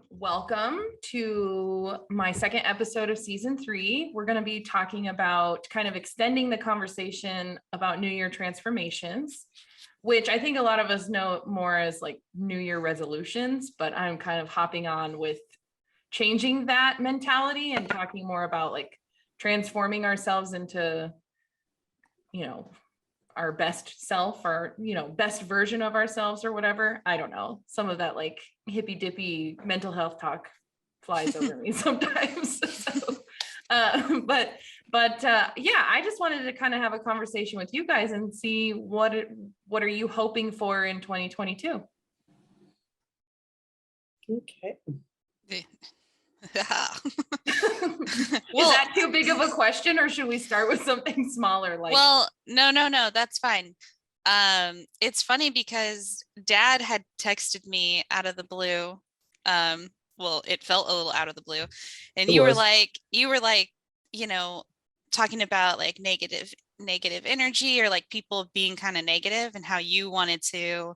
Welcome to my second episode of season 3. We're going to be talking about kind of extending the conversation about New Year transformations, which I think a lot of us know more as like New Year resolutions, but I'm kind of hopping on with changing that mentality and talking more about like transforming ourselves into, our best self or, best version of ourselves or whatever. I don't know. Some of that like hippy dippy mental health talk flies over me sometimes. But yeah, I just wanted to kind of have a conversation with you guys and see what are you hoping for in 2022? Okay. Is that too big of a question, or should we start with something smaller? No, that's fine. It's funny because Dad had texted me out of the blue. Well, it felt a little out of the blue, and you were like, talking about like negative energy or like people being kind of negative and how you wanted to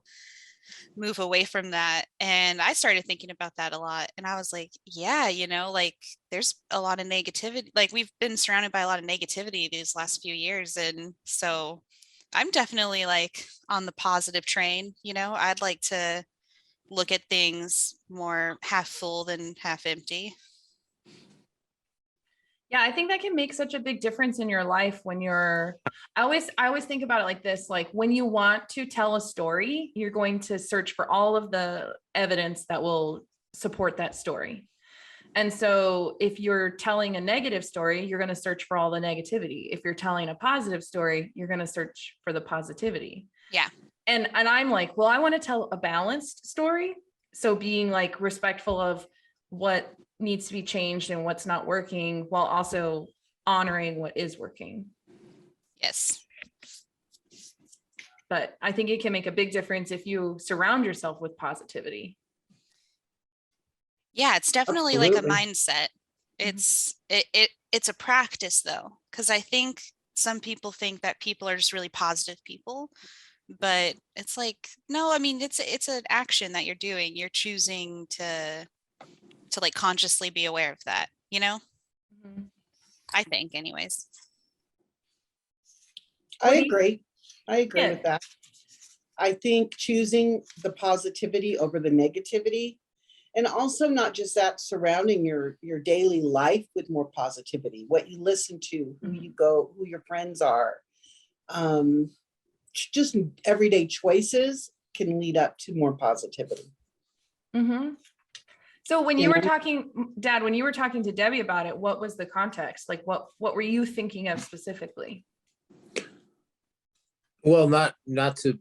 move away from that. And I started thinking about that a lot. And I was like, yeah, like there's a lot of negativity. Like we've been surrounded by a lot of negativity these last few years. And so I'm definitely like on the positive train. I'd like to look at things more half full than half empty. Yeah, I think that can make such a big difference in your life when I always think about it like this, like when you want to tell a story, you're going to search for all of the evidence that will support that story. And so if you're telling a negative story, you're going to search for all the negativity. If you're telling a positive story, you're going to search for the positivity. Yeah. And I'm like, well, I want to tell a balanced story. So being like respectful of what needs to be changed and what's not working, while also honoring what is working. Yes. But I think it can make a big difference if you surround yourself with positivity. Yeah, it's definitely Absolutely. like a mindset. It's it's a practice though, because I think some people think that people are just really positive people, but it's like, no, I mean, it's an action that you're doing. You're choosing to like consciously be aware of that, Mm-hmm. I think anyways. I agree Yeah. with that. I think choosing the positivity over the negativity, and also not just that, surrounding your daily life with more positivity, what you listen to, who you go, who your friends are, just everyday choices can lead up to more positivity. Mm-hmm. So when you were talking, Dad, when you were talking to Debbie about it, what was the context? Like what were you thinking of specifically? Well, not to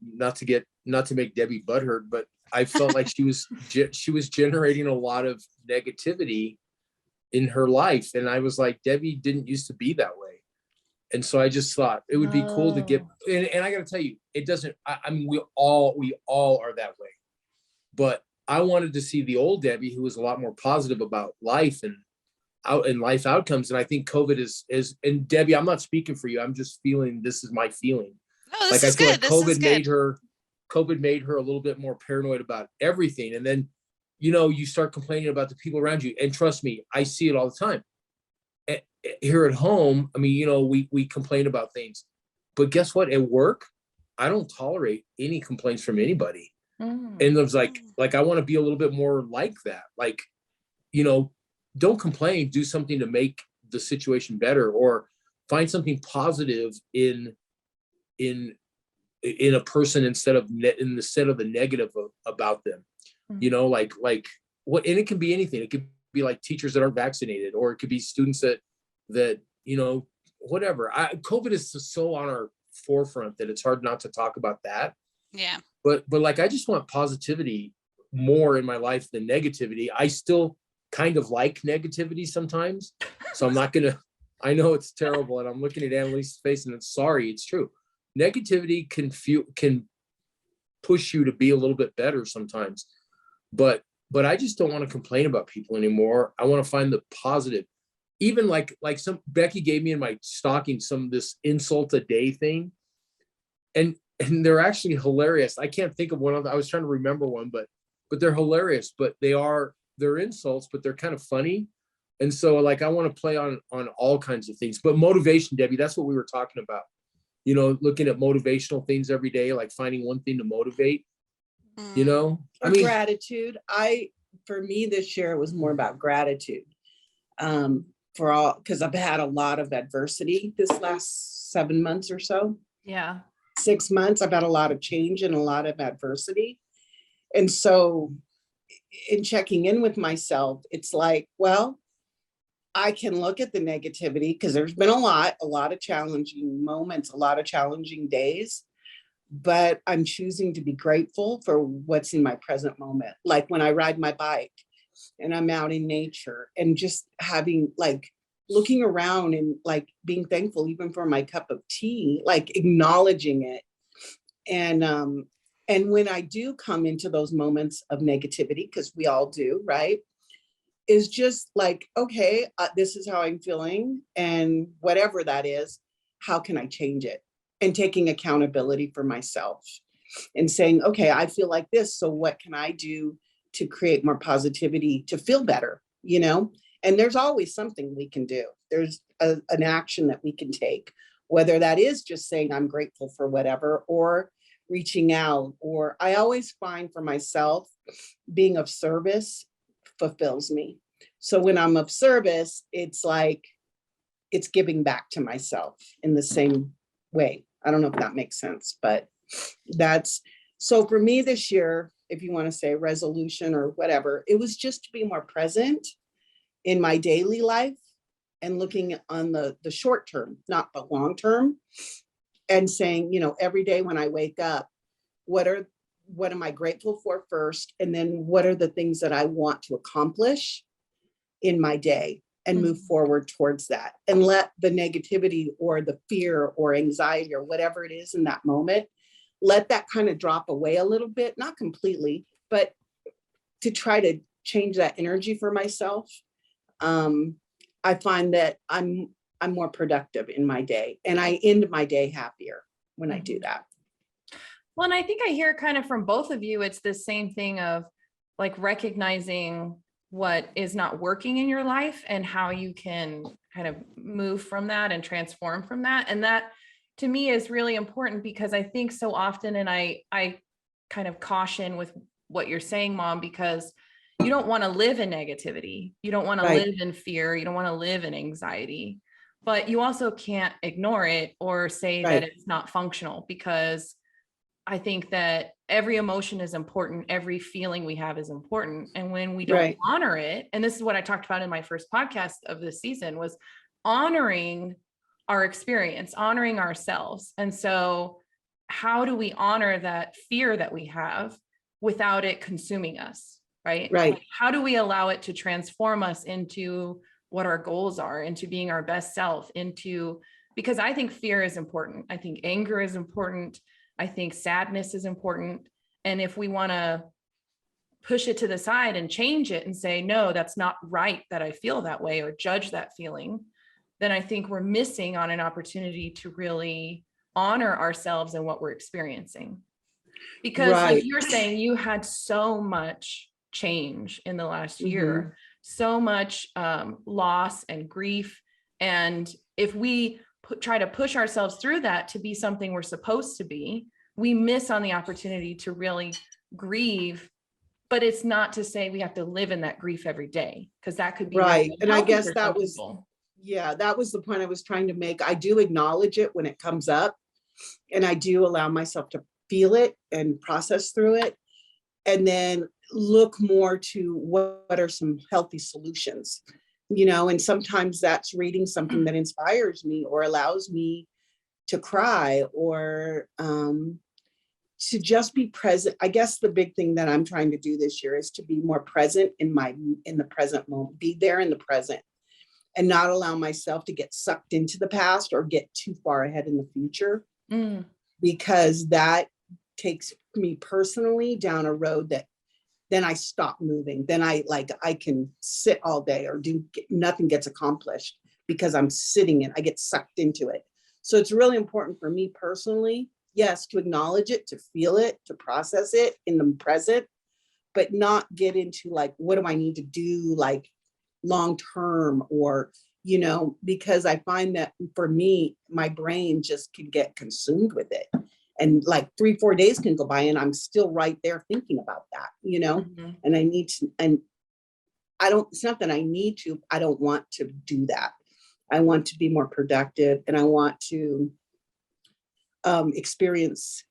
make Debbie butthurt, but I felt like she was generating a lot of negativity in her life, and I was like, Debbie didn't used to be that way, and so I just thought it would be cool to get. And I got to tell you, it doesn't. I mean, we all are that way, but I wanted to see the old Debbie who was a lot more positive about life and life outcomes, and I think COVID is. And Debbie, I'm not speaking for you. I'm just feeling. This is my feeling. Oh, this is I feel good. like COVID made her a little bit more paranoid about everything. And then, you start complaining about the people around you. And trust me, I see it all the time. Here at home, I mean, we complain about things. But guess what? At work, I don't tolerate any complaints from anybody. And it was like I want to be a little bit more like that. Like, don't complain, do something to make the situation better, or find something positive in a person instead of the negative about them. Like what, and it can be anything. It could be like teachers that aren't vaccinated, or it could be students that whatever. COVID is so on our forefront that it's hard not to talk about that. Yeah. But like, I just want positivity more in my life than negativity. I still kind of like negativity sometimes, so I'm not gonna. I know it's terrible, and I'm looking at Annalise's face, and it's sorry, it's true. Negativity can push you to be a little bit better sometimes, but I just don't want to complain about people anymore. I want to find the positive. Even like some Becky gave me in my stocking some of this insult a day thing, and they're actually hilarious. I can't think of one of them. I was trying to remember one, but they're hilarious. But they are they're insults, but they're kind of funny. And so like, I want to play on all kinds of things, but motivation, Debbie, that's what we were talking about. You know, looking at motivational things every day, like finding one thing to motivate, you know, Or gratitude. For me this year, it was more about gratitude. For all, because I've had a lot of adversity this last 7 months or so. Yeah. 6 months, I've had a lot of change and a lot of adversity. And so in checking in with myself, it's like, well, I can look at the negativity because there's been a lot of challenging moments, a lot of challenging days, but I'm choosing to be grateful for what's in my present moment. Like when I ride my bike and I'm out in nature and just having like looking around and like being thankful even for my cup of tea, like acknowledging it. And when I do come into those moments of negativity, because we all do, right? Is just like, okay, this is how I'm feeling. And whatever that is, how can I change it? And taking accountability for myself and saying, okay, I feel like this. So what can I do to create more positivity, to feel better, you know? And there's always something we can do. There's an action that we can take, whether that is just saying I'm grateful for whatever, or reaching out, or I always find for myself being of service fulfills me. So when I'm of service, it's like, it's giving back to myself in the same way. I don't know if that makes sense, but that's, so for me this year, if you want to say resolution or whatever, it was just to be more present in my daily life and looking on the short term, not the long term, and saying, you know, every day when I wake up, what am I grateful for first? And then what are the things that I want to accomplish in my day and move forward towards that, and let the negativity or the fear or anxiety or whatever it is in that moment, let that kind of drop away a little bit, not completely, but to try to change that energy for myself. I find that I'm more productive in my day, and I end my day happier when I do that. Well, and I think I hear kind of from both of you, it's the same thing of like recognizing what is not working in your life and how you can kind of move from that and transform from that. And that to me is really important, because I think so often, and I kind of caution with what you're saying, Mom, because you don't want to live in negativity. You don't want to live in fear. You don't want to live in anxiety, but you also can't ignore it or say that it's not functional, because I think that every emotion is important. Every feeling we have is important. And when we don't honor it, and this is what I talked about in my first podcast of this season, was honoring our experience, honoring ourselves. And so how do we honor that fear that we have without it consuming us? Right. Like, how do we allow it to transform us into what our goals are, into being our best self, because I think fear is important. I think anger is important. I think sadness is important. And if we want to push it to the side and change it and say, no, that's not right that I feel that way, or judge that feeling, then I think we're missing on an opportunity to really honor ourselves and what we're experiencing. Because like you're saying, you had so much change in the last year, so much loss and grief. And if we try to push ourselves through that to be something we're supposed to be, we miss on the opportunity to really grieve. But it's not to say we have to live in that grief every day, because that could be And I guess for that some was people. that was the point I was trying to make. I do acknowledge it when it comes up, and I do allow myself to feel it and process through it, and then look more to what are some healthy solutions, you know. And sometimes that's reading something that inspires me or allows me to cry, or to just be present. I guess the big thing that I'm trying to do this year is to be more present in the present moment, be there in the present, and not allow myself to get sucked into the past or get too far ahead in the future, because that takes me personally down a road that then I stop moving. Then I can sit all day or nothing gets accomplished because I'm sitting I get sucked into it. So it's really important for me personally, yes, to acknowledge it, to feel it, to process it in the present, but not get into like, what do I need to do like long term, or, you know, because I find that for me, my brain just can get consumed with it. And like 3-4 days can go by and I'm still right there thinking about that, you know, Mhm. and I need to, and I don't, it's not that I need to, I don't want to do that. I want to be more productive, and I want to experience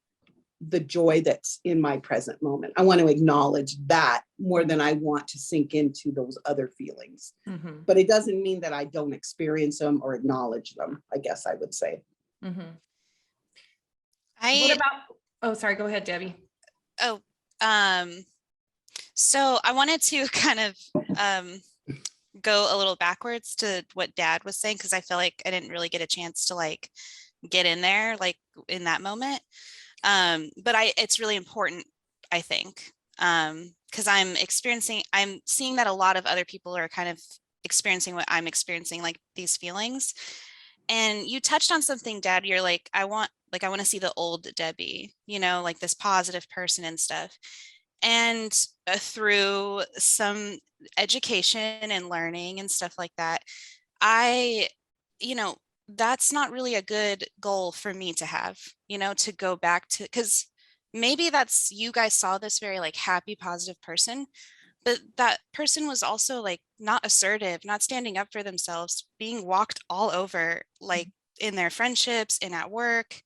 the joy that's in my present moment. I want to acknowledge that more than I want to sink into those other feelings. Mhm. But it doesn't mean that I don't experience them or acknowledge them, I guess I would say. Mhm. What I about, oh, sorry, go ahead, Debbie. oh so I wanted to kind of go a little backwards to what Dad was saying, because I feel like I didn't really get a chance to like get in there like in that moment. But it's really important, I think, because I'm seeing that a lot of other people are kind of experiencing what I'm experiencing, like these feelings. And you touched on something, Dad. You're like, I want to see the old Debbie, you know, like this positive person and stuff. And through some education and learning and stuff like that, I, you know, that's not really a good goal for me to have, you know, to go back to, because maybe that's, you guys saw this very like happy, positive person, but that person was also like not assertive, not standing up for themselves, being walked all over, like in their friendships and at work.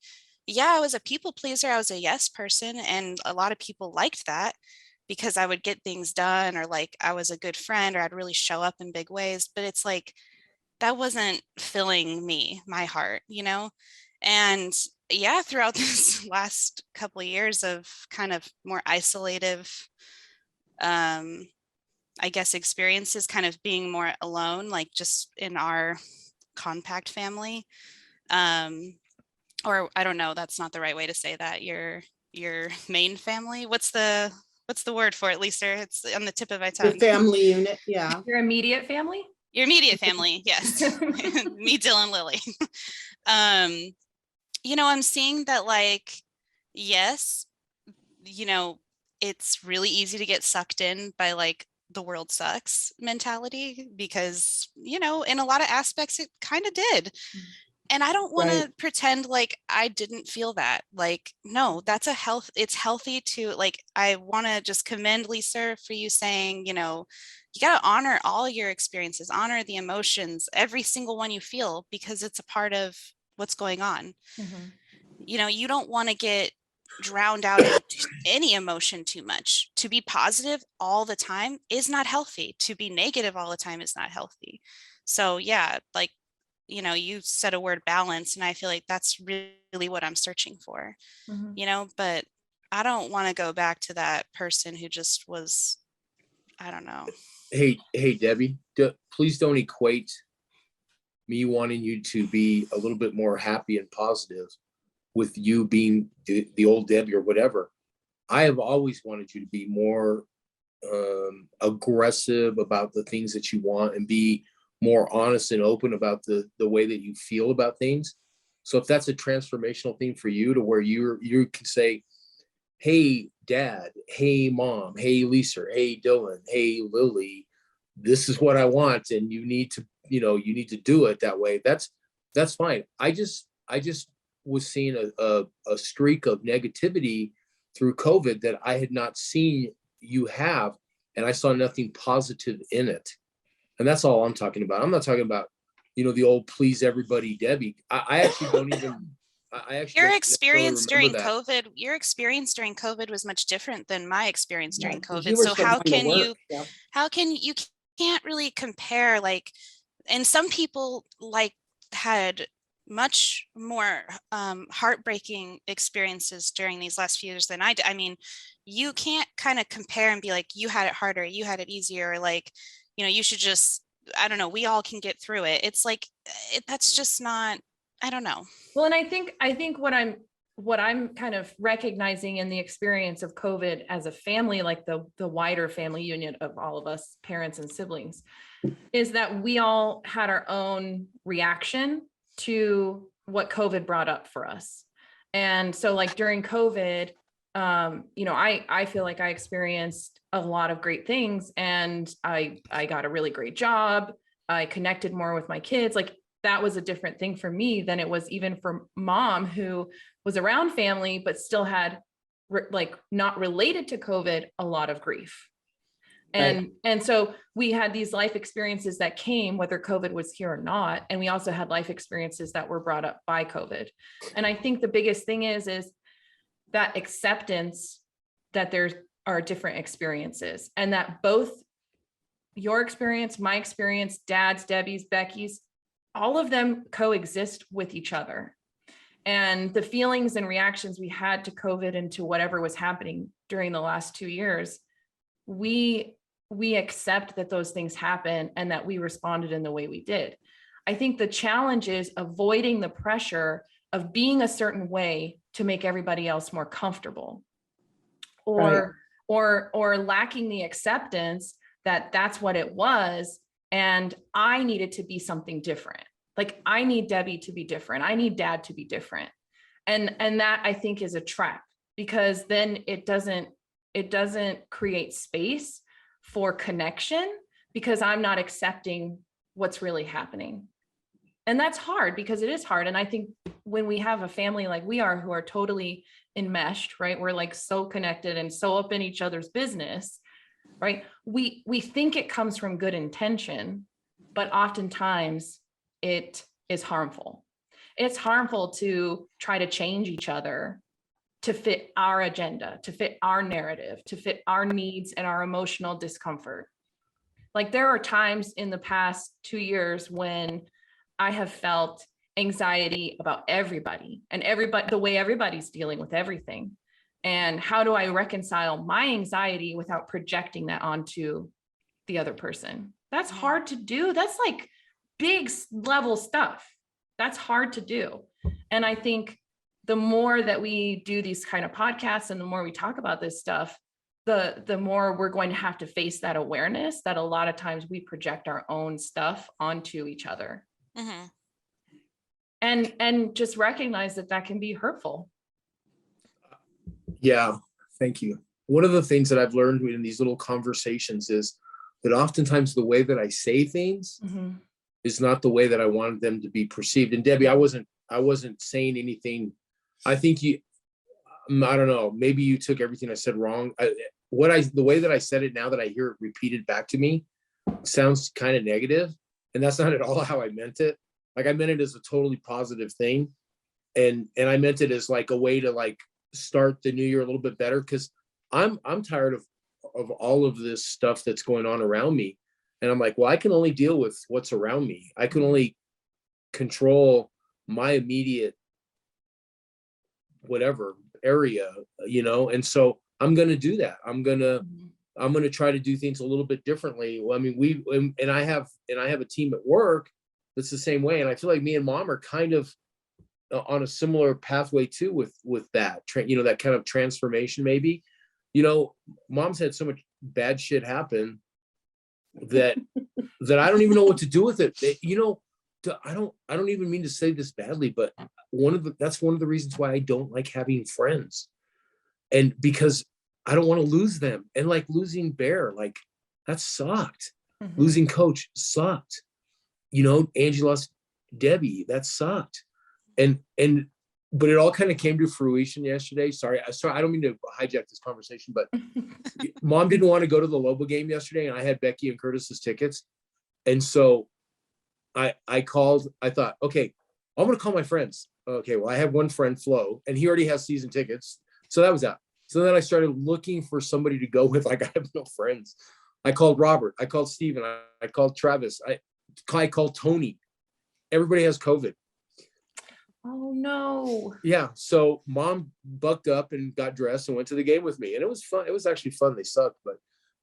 Yeah, I was a people pleaser. I was a yes person. And a lot of people liked that because I would get things done, or like I was a good friend, or I'd really show up in big ways. But it's like, that wasn't filling me, my heart, you know? And yeah, throughout this last couple of years of kind of more isolative, um, I guess, experiences, kind of being more alone, like just in our compact family. Um, or I don't know, that's not the right way to say that. Your main family. What's the word for it, Lisa? It's on the tip of my Your tongue. family unit, yeah. Your immediate family? Your immediate family, yes. Me, Dylan, Lily. Um, you know, I'm seeing that like, yes, you know, it's really easy to get sucked in by like the world sucks mentality, because, you know, in a lot of aspects it kind of did. And I don't want Right. to pretend like I didn't feel that. Like, no, that's it's healthy to like, I want to just commend Lisa for you saying, you know, you got to honor all your experiences, honor the emotions, every single one you feel, because it's a part of what's going on. Mhm. You know, you don't want to get drowned out in any emotion too much. To be positive all the time is not healthy. To be negative all the time is not healthy. So yeah, like, you know, you said a word balance, and I feel like that's really what I'm searching for, Mhm. you know, but I don't want to go back to that person who just was, I don't know. Hey, Debbie, please don't equate me wanting you to be a little bit more happy and positive with you being the old Debbie or whatever. I have always wanted you to be more aggressive about the things that you want, and be more honest and open about the way that you feel about things. So if that's a transformational thing for you, to where you can say, hey Dad, hey Mom, hey Lisa, hey Dylan, hey Lily, this is what I want, and you need to, you need to do it that way. That's fine. I just was seeing a streak of negativity through COVID that I had not seen you have, and I saw nothing positive in it. And that's all I'm talking about. I'm not talking about, the old please everybody Debbie. I actually don't even, I actually Your don't necessarily experience remember during that. COVID, your experience during COVID was much different than my experience Yeah, during 'cause COVID. you were So still how going to can work. you, Yeah. you can't really compare, like, and some people like had much more heartbreaking experiences during these last few years than I did. I mean, you can't kind of compare and be like, you had it harder, you had it easier, or like, you know, you should just, I don't know, we all can get through it. It's like, that's just not, I don't know. Well, and I think what I'm kind of recognizing in the experience of COVID as a family, like the wider family unit of all of us, parents and siblings, is that we all had our own reaction to what COVID brought up for us. And so like during COVID, I feel like I experienced a lot of great things, and I got a really great job. I connected more with my kids. Like that was a different thing for me than it was even for mom, who was around family, but still had not related to COVID, a lot of grief. And so we had these life experiences that came, whether COVID was here or not. And we also had life experiences that were brought up by COVID. And I think the biggest thing is that acceptance that there are different experiences, and that both your experience, my experience, Dad's, Debbie's, Becky's, all of them coexist with each other. And the feelings and reactions we had to COVID and to whatever was happening during the last 2 years, we accept that those things happen and that we responded in the way we did. I think the challenge is avoiding the pressure of being a certain way to make everybody else more comfortable, or lacking the acceptance that that's what it was. And I needed to be something different. Like I need Debbie to be different. I need Dad to be different. And that I think is a trap, because then it doesn't create space for connection, because I'm not accepting what's really happening. And that's hard, because it is hard. And I think when we have a family like we are, who are totally enmeshed, right? We're like so connected and so up in each other's business, right? We think it comes from good intention, but oftentimes it is harmful. It's harmful to try to change each other to fit our agenda, to fit our narrative, to fit our needs and our emotional discomfort. Like there are times in the past 2 years when I have felt anxiety about everybody and the way everybody's dealing with everything. And how do I reconcile my anxiety without projecting that onto the other person? That's hard to do. That's like big level stuff. That's hard to do. And I think the more that we do these kind of podcasts and the more we talk about this stuff, the more we're going to have to face that awareness that a lot of times we project our own stuff onto each other. Mm-hmm. And just recognize that can be hurtful. Yeah, thank you. One of the things that I've learned in these little conversations is that oftentimes the way that I say things is not the way that I wanted them to be perceived. And Debbie, I wasn't saying anything. I think I don't know, maybe you took everything I said wrong. The way that I said it, now that I hear it repeated back to me, sounds kind of negative. And that's not at all how I meant it. Like I meant it as a totally positive thing. And I meant it as like a way to like start the new year a little bit better. Cause I'm tired of all of this stuff that's going on around me. And I'm like, well, I can only deal with what's around me. I can only control my immediate whatever area, and so I'm going to do that. I'm going to try to do things a little bit differently. Well, I mean, I have a team at work that's the same way. And I feel like me and Mom are kind of on a similar pathway too with that, that kind of transformation, maybe. Mom's had so much bad shit happen that I don't even know what to do with it. I don't even mean to say this badly, but that's one of the reasons why I don't like having friends. And because I don't want to lose them. And like losing Bear, like that sucked. Losing Coach sucked. Angie lost Debbie, that sucked. But it all kind of came to fruition yesterday. Sorry, I don't mean to hijack this conversation, but Mom didn't want to go to the Lobo game yesterday, and I had Becky and Curtis's tickets. And so I called, I thought, okay, I'm going to call my friends. Okay, well, I have one friend, Flo, and he already has season tickets. So that was out. So then I started looking for somebody to go with. Like, I have no friends. I called Robert. I called Steven. I called Travis. I called Tony. Everybody has COVID. Oh, no. Yeah. So Mom bucked up and got dressed and went to the game with me. And it was fun. It was actually fun. They sucked. But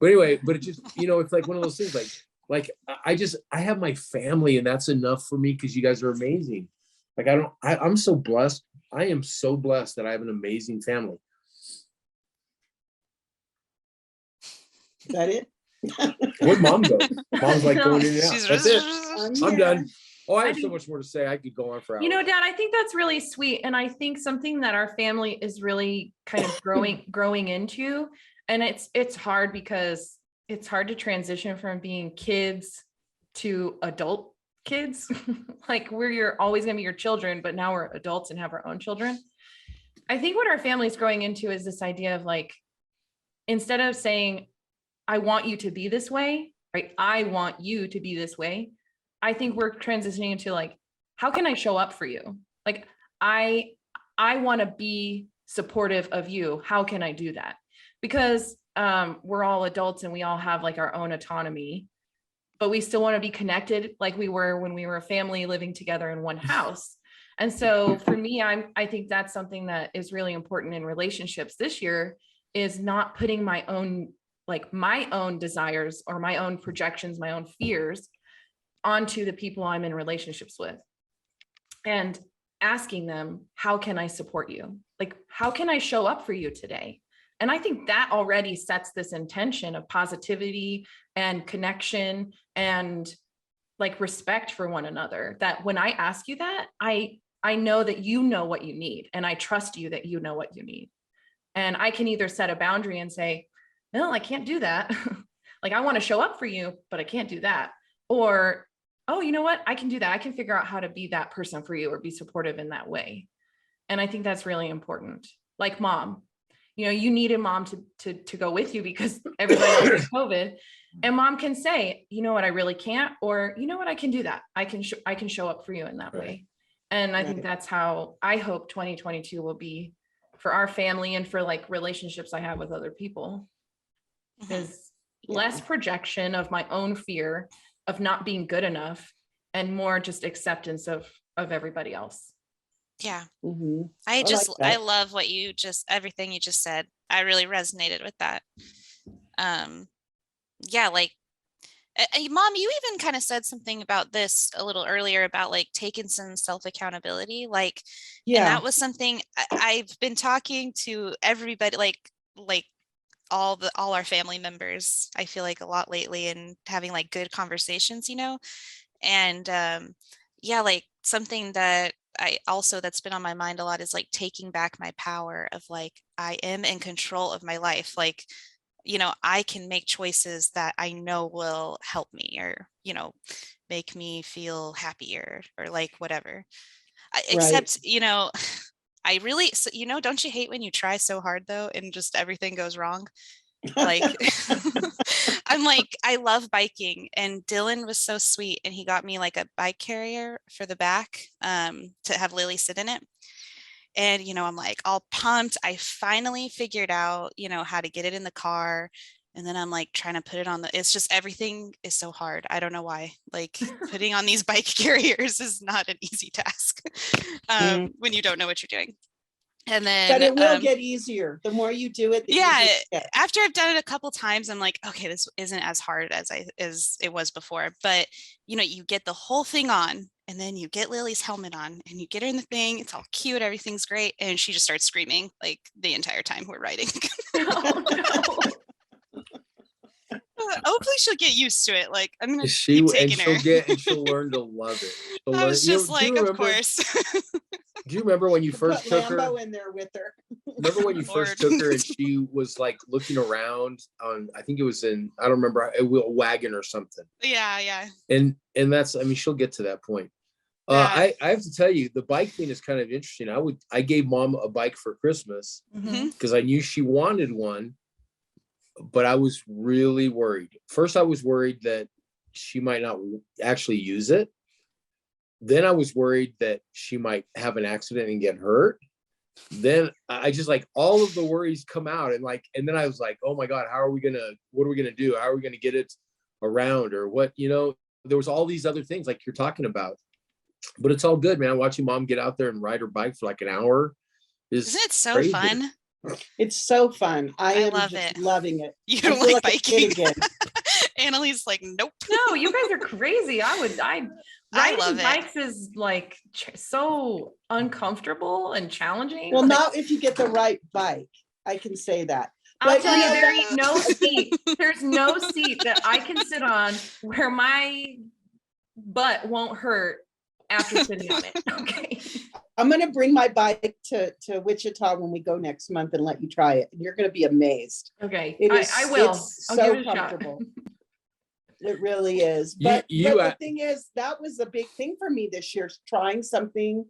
anyway, it just, it's like one of those things like I have my family, and that's enough for me, because you guys are amazing. Like I'm so blessed. I am so blessed that I have an amazing family. Is that it? Where'd Mom go? Mom's like going in and out. She's That's it. I'm done. Oh, I I have so think- much more to say. I could go on for hours. You know, Dad, I think that's really sweet. And I think something that our family is really kind of growing into. And it's hard because it's hard to transition from being kids to adult kids. Like you're always gonna be your children, but now we're adults and have our own children. I think what our family's growing into is this idea of like, instead of saying, I want you to be this way, right? I want you to be this way. I think we're transitioning into like, how can I show up for you? Like, I want to be supportive of you. How can I do that? Because we're all adults and we all have like our own autonomy, but we still want to be connected like we were when we were a family living together in one house. And so for me, I think that's something that is really important in relationships this year, is not putting my own desires or my own projections, my own fears onto the people I'm in relationships with, and asking them, how can I support you? Like, how can I show up for you today? And I think that already sets this intention of positivity and connection and like respect for one another, that when I ask you that, I know that you know what you need, and I trust you that you know what you need. And I can either set a boundary and say, no, I can't do that. Like, I want to show up for you, but I can't do that. Or, oh, you know what? I can do that. I can figure out how to be that person for you or be supportive in that way. And I think that's really important. Like mom, you know, you needed mom to go with you because everybody else had COVID. And mom can say, you know what, I really can't, or you know what, I can do that. I can show up for you in that Right. way. And I think Right. that's how I hope 2022 will be for our family and for like relationships I have with other people, Mhm. is Yeah. less projection of my own fear of not being good enough and more just acceptance of everybody else. Yeah. Mhm. I like I that. love everything you just said. I really resonated with that. Yeah, like mom, you even kind of said something about this a little earlier about like taking some self accountability, like, and Yeah. that was something I've been talking to everybody, like all our family members, I feel like a lot lately, and having like good conversations, and yeah, like something that that's been on my mind a lot is like taking back my power of like, I am in control of my life. Like, I can make choices that I know will help me, or, make me feel happier, or like whatever. Except, I really, so, don't you hate when you try so hard though and just everything goes wrong? Like, I'm like, I love biking, and Dylan was so sweet, and he got me like a bike carrier for the back, to have Lily sit in it. And, I'm like all pumped. I finally figured out, how to get it in the car. And then I'm like trying to put it on it's just, everything is so hard. I don't know why. Like, putting on these bike carriers is not an easy task when you don't know what you're doing. And then, But it will get easier. The more you do it, the yeah, easier it gets. after I've done it a couple times, I'm like, okay, this isn't as hard as it was before. But you get the whole thing on, and then you get Lily's helmet on, and you get her in the thing. It's all cute, everything's great, and she just starts screaming like the entire time we're riding. Oh, no. Hopefully she'll get used to it. Like, I'm gonna She keep and taking her. she'll learn to love it. She'll I learn. was You know, just like, of course. Do you remember when you Put first took her? Lambo in there with her. Remember when you first Lord. took her and she was like looking around on, I think it was I don't remember, a wagon or something. Yeah. And that's, I mean, she'll get to that point. Yeah. I have to tell you, the bike thing is kind of interesting. I gave mom a bike for Christmas Mhm. because I knew she wanted one, but I was really worried. First, I was worried that she might not actually use it. Then I was worried that she might have an accident and get hurt. Then I just, like, all of the worries come out, and then I was like, oh my God, what are we gonna do? How are we gonna get it around, or what, there was all these other things like you're talking about, but it's all good, man. Watching mom get out there and ride her bike for like an hour Isn't it so crazy. fun? It's so fun. I am love just it. loving it. You I don't feel like like a kid biking? again. Annalise like, nope. No, you guys are crazy. I Riding love it. bikes is like so uncomfortable and challenging. Well, Like, not if you get the right bike. I can say that. I'll But tell you, know there that- ain't no seat. There's no seat that I can sit on where my butt won't hurt after sitting on it. Okay. I'm gonna bring my bike to Wichita when we go next month and let you try it. And you're gonna be amazed. Okay. It is, I will. it's I'll so give it a shot. comfortable. It really is. You- But, you, but the thing is, that was a big thing for me this year, trying something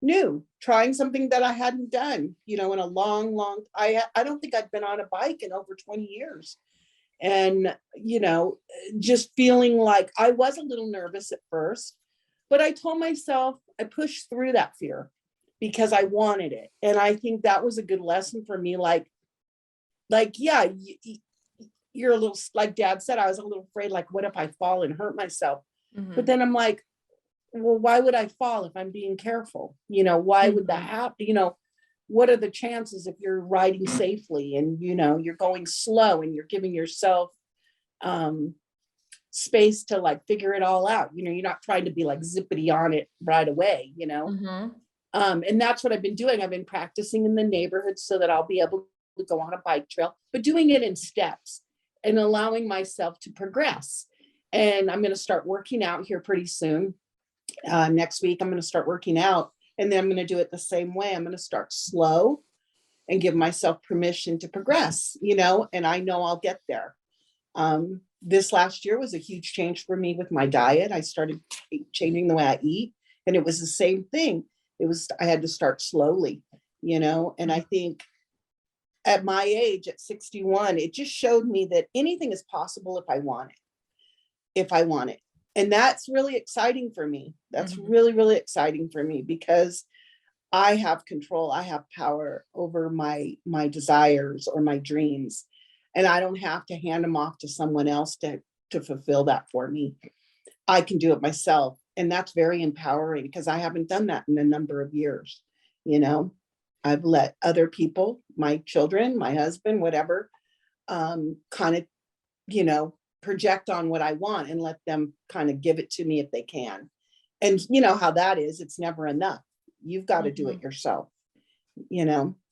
new, trying something that I hadn't done, in a long, I don't think I'd been on a bike in over 20 years. And, just feeling like I was a little nervous at first, but I told myself I pushed through that fear because I wanted it. And I think that was a good lesson for me. Yeah, you're a little, like Dad said, I was a little afraid, like, what if I fall and hurt myself? Mhm. But then I'm like, well, why would I fall if I'm being careful? Why would that happen? What are the chances if you're riding safely and, you're going slow and you're giving yourself space to like figure it all out. You're not trying to be like zippity on it right away, Mhm. And that's what I've been doing. I've been practicing in the neighborhood so that I'll be able to go on a bike trail, but doing it in steps and allowing myself to progress. And I'm going to start working out here pretty soon. Next week, I'm going to start working out, and then I'm going to do it the same way. I'm going to start slow and give myself permission to progress, and I know I'll get there. This last year was a huge change for me with my diet. I started changing the way I eat, and it was the same thing. I had to start slowly, and I think at my age, at 61, it just showed me that anything is possible if I want it. And that's really exciting for me. That's Mhm. really, really exciting for me because I have control. I have power over my desires or my dreams. And I don't have to hand them off to someone else to fulfill that for me. I can do it myself. And that's very empowering because I haven't done that in a number of years. I've let other people, my children, my husband, whatever, kind of, project on what I want and let them kind of give it to me if they can. And you know how that is, it's never enough. You've got to do it yourself,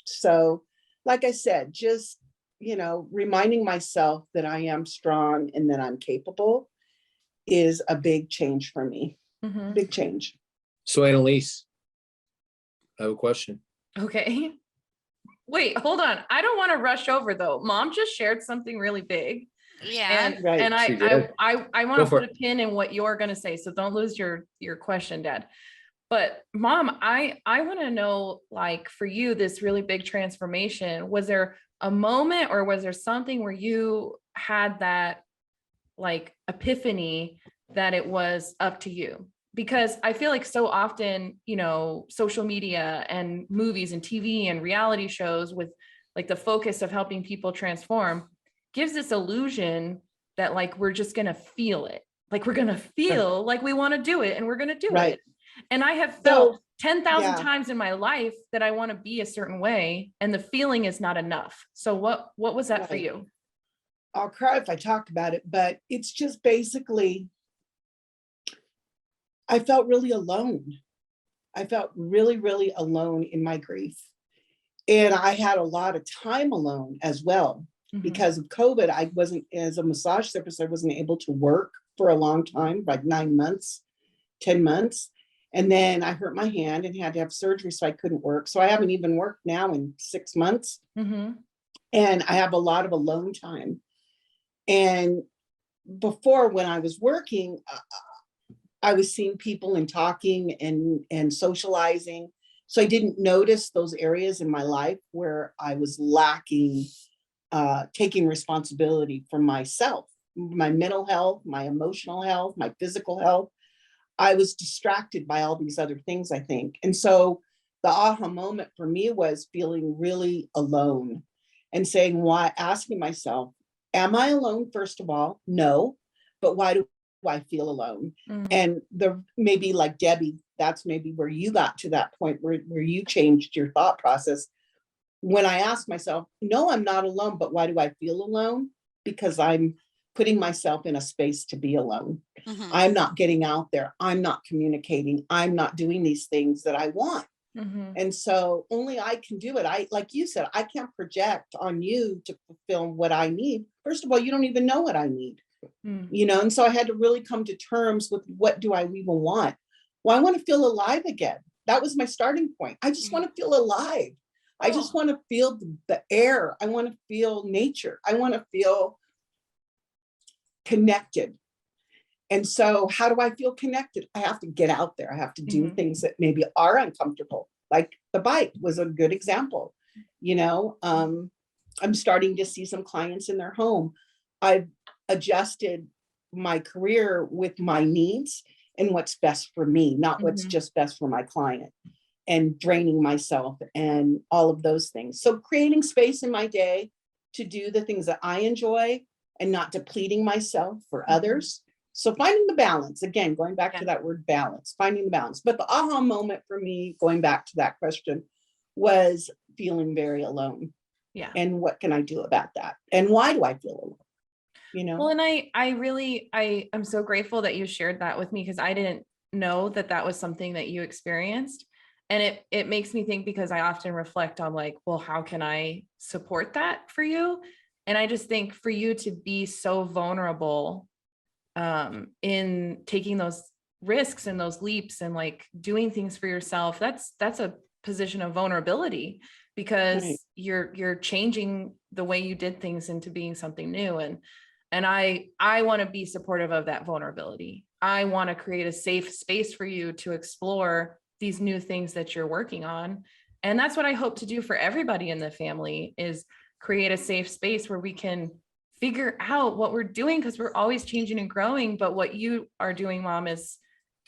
So, like I said, just, reminding myself that I am strong and that I'm capable is a big change for me. Mhm. Big change. So Annalise, I have a question. Okay. Wait, hold on. I don't want to rush over though. Mom just shared something really big. Yeah. And Right. and She I did. I want Go to for put a pin in what you're going to say. So don't lose your question, Dad. But Mom, I want to know, like, for you, this really big transformation, was there a moment or was there something where you had that like epiphany that it was up to you? Because I feel like so often, social media and movies and TV and reality shows with like the focus of helping people transform gives this illusion that like we're just going to feel it. Like we're going to feel like we want to do it and we're going to do Right. it. And I have felt So 10,000 yeah. times in my life that I want to be a certain way and the feeling is not enough. So what was that for Right. you? I'll cry if I talk about it, but it's just basically, I felt really alone. I felt really, really alone in my grief. And I had a lot of time alone as well. Mhm. Because of COVID, I wasn't, as a massage therapist, I wasn't able to work for a long time, like 9 months, 10 months. And then I hurt my hand and had to have surgery, so I couldn't work. So I haven't even worked now in 6 months. Mhm. And I have a lot of alone time. And before, when I was working, I was seeing people and talking and socializing. So I didn't notice those areas in my life where I was lacking taking responsibility for myself, my mental health, my emotional health, my physical health. I was distracted by all these other things, I think. And so the aha moment for me was feeling really alone and saying, why, asking myself, am I alone? First of all, no, but why do I feel alone? Mhm. And maybe like Debbie, that's maybe where you got to that point where you changed your thought process. When I asked myself, no, I'm not alone, but why do I feel alone? Because I'm putting myself in a space to be alone. Mhm. I'm not getting out there. I'm not communicating. I'm not doing these things that I want. Mhm. And so only I can do it. Like you said, I can't project on you to fulfill what I need. First of all, you don't even know what I need, Mm. and so I had to really come to terms with, what do I even want? Well, I want to feel alive again. That was my starting point. I just want to feel alive. I just want to feel the air. I want to feel nature. I want to feel connected. And so how do I feel connected? I have to get out there. I have to do things that maybe are uncomfortable. Like the bike was a good example. You know, I'm starting to see some clients in their home. I've adjusted my career with my needs and what's best for me, not what's just best for my client, and draining myself and all of those things. So creating space in my day to do the things that I enjoy and not depleting myself for others. So finding the balance, again, going back to that word balance, finding the balance. But the aha moment for me, going back to that question, was feeling very alone. Yeah. And what can I do about that? And why do I feel alone? You know? Well, and I'm so grateful that you shared that with me, because I didn't know that that was something that you experienced. And it makes me think, because I often reflect on like, well, how can I support that for you? And I just think for you to be so vulnerable in taking those risks and those leaps and like doing things for yourself, that's a position of vulnerability, because you're changing the way you did things into being something new. And I want to be supportive of that vulnerability. I want to create a safe space for you to explore these new things that you're working on. And that's what I hope to do for everybody in the family, is create a safe space where we can figure out what we're doing, because we're always changing and growing. But what you are doing, Mom, is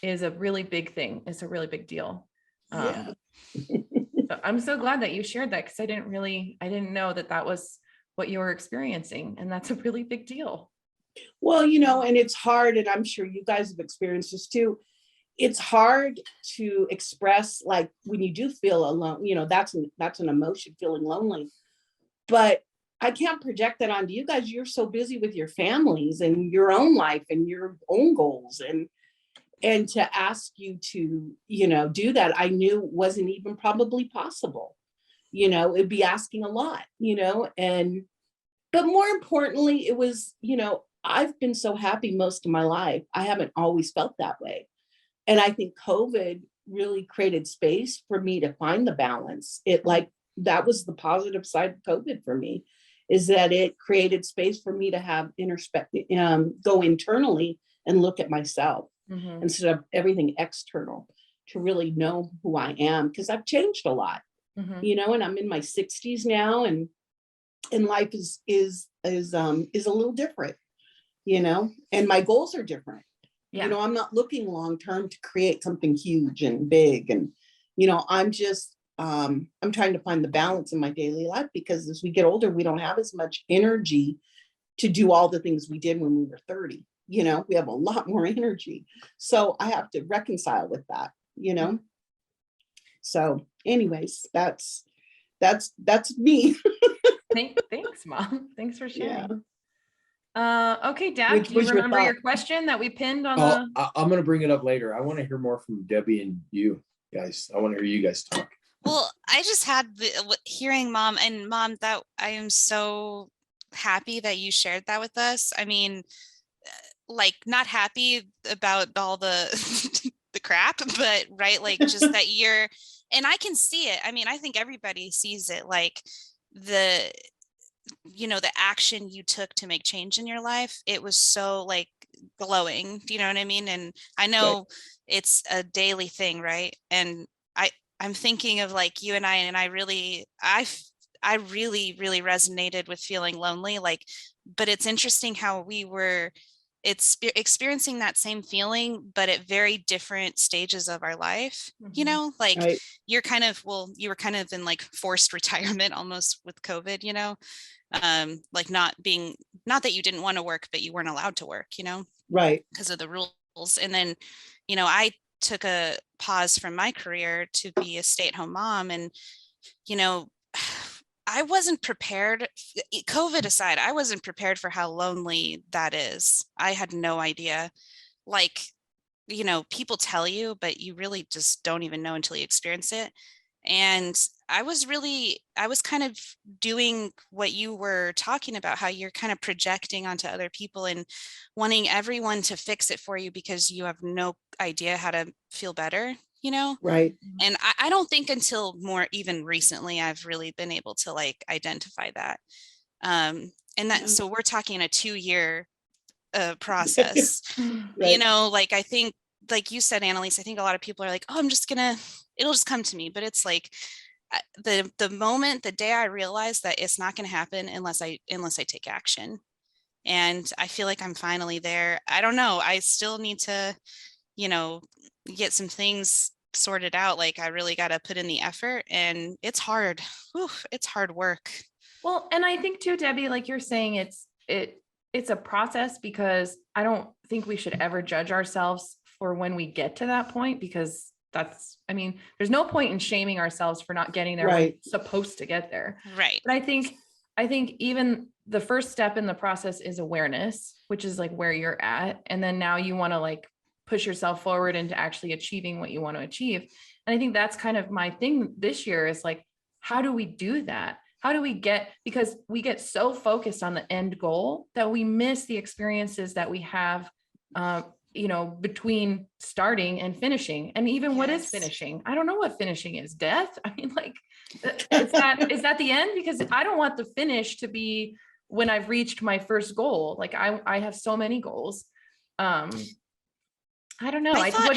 a really big thing. It's a really big deal. Yeah. So I'm so glad that you shared that, because I didn't know that that was what you were experiencing. And that's a really big deal. Well, you know, and it's hard, and I'm sure you guys have experienced this too. It's hard to express, like when you do feel alone, you know, that's an emotion, feeling lonely. But I can't project that onto you guys. You're so busy with your families and your own life and your own goals. And to ask you to, you know, do that, I knew wasn't even probably possible. You know, it'd be asking a lot, you know, but more importantly, it was, you know, I've been so happy most of my life. I haven't always felt that way. And I think COVID really created space for me to find the balance. That was the positive side of COVID for me, is that it created space for me to have go internally and look at myself instead of everything external, to really know who I am, because I've changed a lot, you know, and I'm in my 60s now, and life is a little different, you know, and my goals are different. You know, I'm not looking long term to create something huge and big, and you know, I'm trying to find the balance in my daily life, because as we get older, we don't have as much energy to do all the things we did when we were 30. You know, we have a lot more energy. So I have to reconcile with that, you know? So anyways, that's me. Thanks, Mom. Thanks for sharing. Okay, Dad, Which do you was your remember your thought? question that we pinned on Oh, I'm going to bring it up later. I want to hear more from Debbie and you guys. I want to hear you guys talk. Well, I just had hearing Mom, and Mom, that I am so happy that you shared that with us. I mean, like, not happy about all the the crap, but right, like just that you're, and I can see it. I mean, I think everybody sees it, like the, you know, the action you took to make change in your life. It was so like glowing, you know what I mean? And I know it's a daily thing, right? And I'm thinking of like you and I really, I really, really resonated with feeling lonely. Like, but it's interesting how we were experiencing that same feeling, but at very different stages of our life. You know, like you're kind of, well, you were kind of in like forced retirement almost with COVID, you know, like not that you didn't want to work, but you weren't allowed to work, you know, because of the rules. And then, you know, I took a pause from my career to be a stay-at-home mom. And, you know, I wasn't prepared, COVID aside, I wasn't prepared for how lonely that is. I had no idea. Like, you know, people tell you, but you really just don't even know until you experience it. And I was kind of doing what you were talking about, how you're kind of projecting onto other people and wanting everyone to fix it for you because you have no idea how to feel better, you know? Right. And I don't think until more even recently, I've really been able to like identify that. And that, so we're talking a 2-year process, you Right. know, like I think, like you said, Annalise, I think a lot of people are like, oh, it'll just come to me. But it's like the day I realized that it's not going to happen unless I take action. And I feel like I'm finally there. I don't know. I still need to, you know, get some things sorted out. Like I really got to put in the effort, and it's hard. Whew, it's hard work. Well, and I think too, Debbie, like you're saying, it's a process, because I don't think we should ever judge ourselves for when we get to that point, because I mean, there's no point in shaming ourselves for not getting there when Right. we're supposed to get there. Right. But I think even the first step in the process is awareness, which is like where you're at. And then now you want to like push yourself forward into actually achieving what you want to achieve. And I think that's kind of my thing this year is like, how do we do that? How do we because we get so focused on the end goal that we miss the experiences that we have, between starting and finishing. And even what is Yes. finishing? I don't know what finishing is. Death? I mean, like, is that the end? Because I don't want the finish to be when I've reached my first goal. Like I have so many goals. I don't know. I thought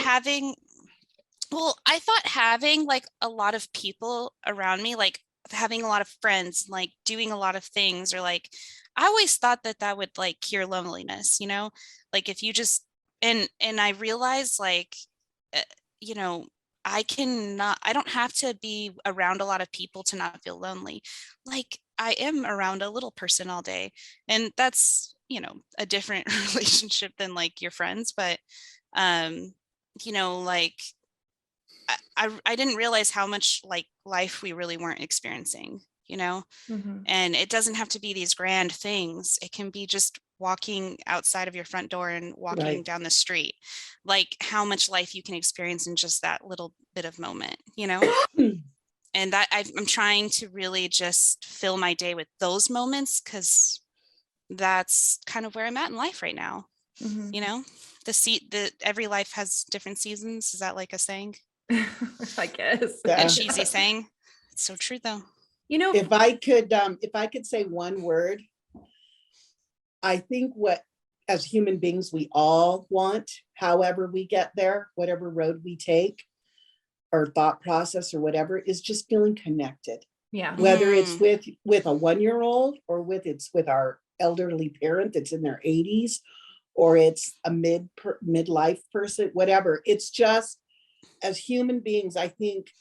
having like a lot of people around me, like having a lot of friends, like doing a lot of things, or like I always thought that would like cure loneliness, you know, like if you just and I realized like you know, I don't have to be around a lot of people to not feel lonely. Like I am around a little person all day, and that's, you know, a different relationship than like your friends, but you know, like I didn't realize how much like life we really weren't experiencing, you know. Mhm. And it doesn't have to be these grand things. It can be just walking outside of your front door and walking Right. down the street, like how much life you can experience in just that little bit of moment, you know. And that I'm trying to really just fill my day with those moments, because that's kind of where I'm at in life right now, Mhm. you know. Every life has different seasons. Is that like a saying? I guess. A Yeah. cheesy saying? It's so true though. You know, If I could say one word, I think what as human beings we all want, however we get there, whatever road we take, or thought process or whatever, is just feeling connected. yeah. Whether it's with a 1-year-old, or it's with our elderly parent that's in their 80s, or it's a midlife person, whatever. It's just, as human beings, I think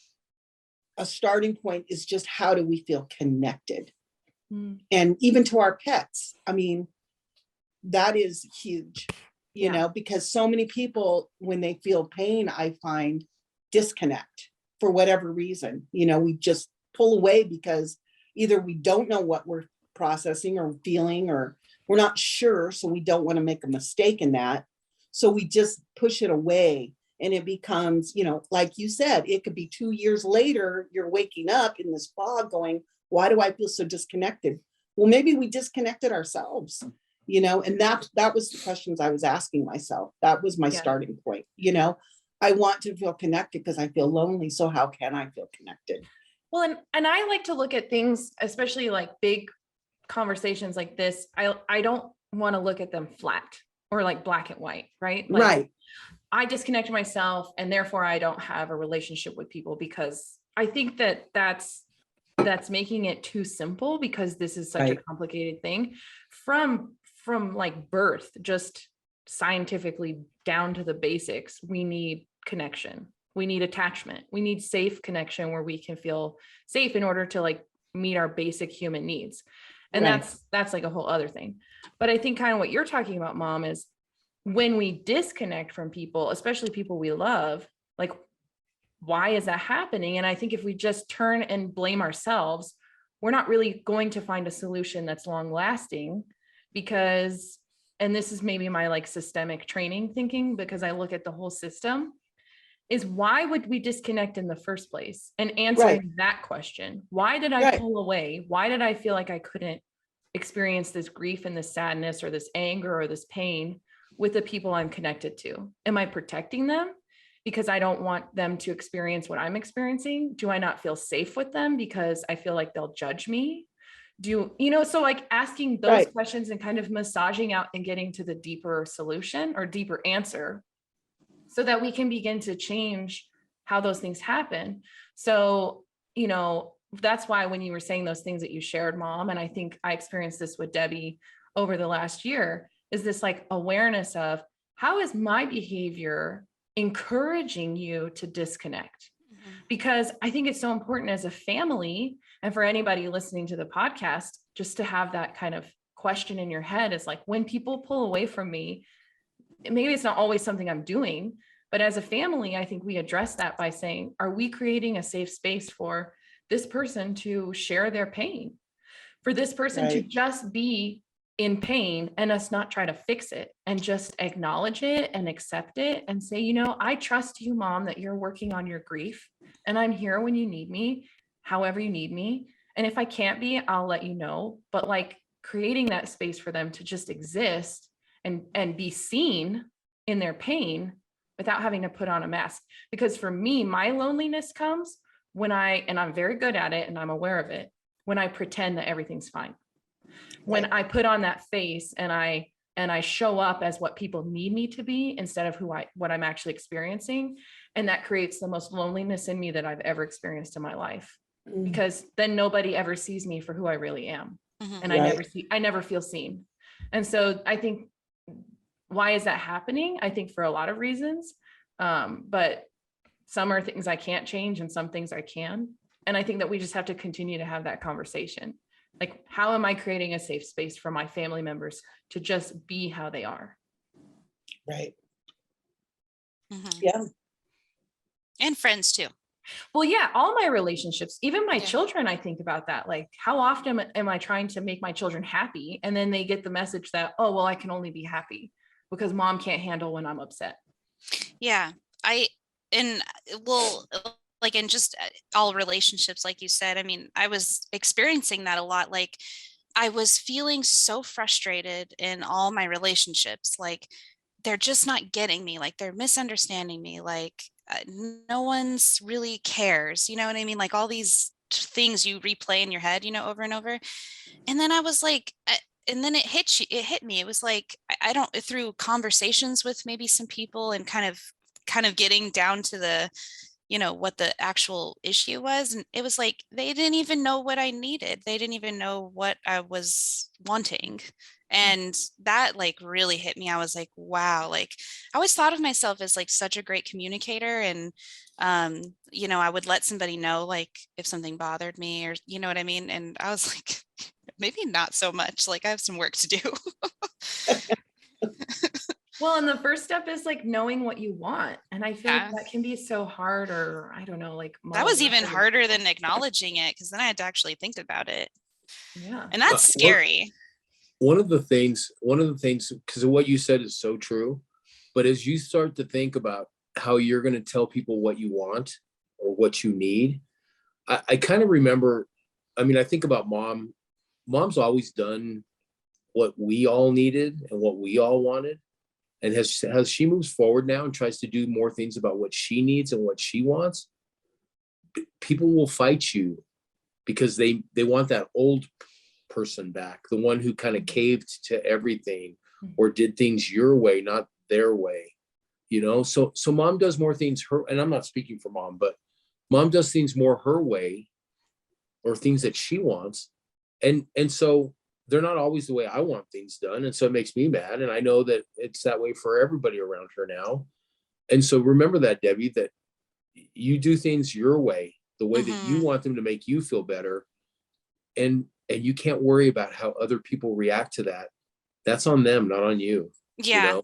a starting point is just how do we feel connected? Mm. And even to our pets. I mean, that is huge, you Yeah. know, because so many people, when they feel pain, I find disconnect for whatever reason. You know, we just pull away because either we don't know what we're processing or feeling, or we're not sure. So we don't want to make a mistake in that. So we just push it away. And it becomes, you know, like you said, it could be 2 years later, you're waking up in this fog going, why do I feel so disconnected? Well, maybe we disconnected ourselves, you know, and that was the questions I was asking myself. That was my Yeah. starting point. You know, I want to feel connected because I feel lonely. So how can I feel connected? Well, and I like to look at things, especially like big conversations like this. I don't want to look at them flat or like black and white, right? Like, Right. I disconnect myself and therefore I don't have a relationship with people, because I think that's making it too simple, because this is such a Right. complicated thing from like birth, just scientifically down to the basics. We need connection. We need attachment. We need safe connection where we can feel safe in order to like meet our basic human needs. And Right. that's like a whole other thing. But I think kind of what you're talking about, Mom, is when we disconnect from people, especially people we love, like, why is that happening? And I think if we just turn and blame ourselves, we're not really going to find a solution that's long lasting, because, and this is maybe my like systemic training thinking, because I look at the whole system is why would we disconnect in the first place? And answering that question, why did I pull away? Why did I feel like I couldn't experience this grief and this sadness or this anger or this pain with the people I'm connected to? Am I protecting them because I don't want them to experience what I'm experiencing? Do I not feel safe with them because I feel like they'll judge me? So like asking those questions and kind of massaging out and getting to the deeper solution or deeper answer so that we can begin to change how those things happen. So, that's why when you were saying those things that you shared, Mom, and I think I experienced this with Debbie over the last year, is this like awareness of how is my behavior encouraging you to disconnect? Because I think it's so important as a family and for anybody listening to the podcast, just to have that kind of question in your head is like, when people pull away from me, maybe it's not always something I'm doing, but as a family, I think we address that by saying, are we creating a safe space for this person to share their pain, for this person to just be in pain and us not try to fix it and just acknowledge it and accept it and say, I trust you, Mom, that you're working on your grief and I'm here when you need me, however you need me. And if I can't be, I'll let you know. But like creating that space for them to just exist and be seen in their pain without having to put on a mask. Because for me, my loneliness comes when and I'm very good at it and I'm aware of it, when I pretend that everything's fine. When I put on that face and I show up as what people need me to be instead of what I'm actually experiencing. And that creates the most loneliness in me that I've ever experienced in my life, because then nobody ever sees me for who I really am. And I never feel seen. And so I think, why is that happening? I think for a lot of reasons, but some are things I can't change and some things I can. And I think that we just have to continue to have that conversation. Like, how am I creating a safe space for my family members to just be how they are? Right. Yeah. And friends too. Well, yeah, all my relationships, even my children, I think about that. Like, how often am I trying to make my children happy? And then they get the message that, oh, well, I can only be happy because Mom can't handle when I'm upset. Yeah. Like in just all relationships, like you said, I mean, I was experiencing that a lot. Like I was feeling so frustrated in all my relationships. Like they're just not getting me, like they're misunderstanding me. Like no one's really cares. You know what I mean? Like all these things you replay in your head, over and over. And then I was like, and then it hit me. It was like, I don't, through conversations with maybe some people and kind of getting down to the, what the actual issue was. And it was like, they didn't even know what I needed. They didn't even know what I was wanting. And that like really hit me. I was like, wow, like I always thought of myself as like such a great communicator. And, I would let somebody know like if something bothered me or, you know what I mean? And I was like, maybe not so much, like I have some work to do. Well, and the first step is like knowing what you want. And I feel like that can be so hard, or I don't know, like that was even harder than acknowledging it, because then I had to actually think about it. Yeah. And that's scary. One of the things, because of what you said is so true, but as you start to think about how you're going to tell people what you want or what you need, I kind of remember, I think about Mom. Mom's always done what we all needed and what we all wanted. And as she moves forward now and tries to do more things about what she needs and what she wants, people will fight you because they want that old person back, the one who kind of caved to everything or did things your way, not their way. So Mom does more things and I'm not speaking for Mom, but Mom does things more her way or things that she wants. And so they're not always the way I want things done. And so it makes me mad. And I know that it's that way for everybody around her now. And so remember that, Debbie, that you do things your way, the way that you want them to make you feel better. And you can't worry about how other people react to that. That's on them, not on you. Yeah.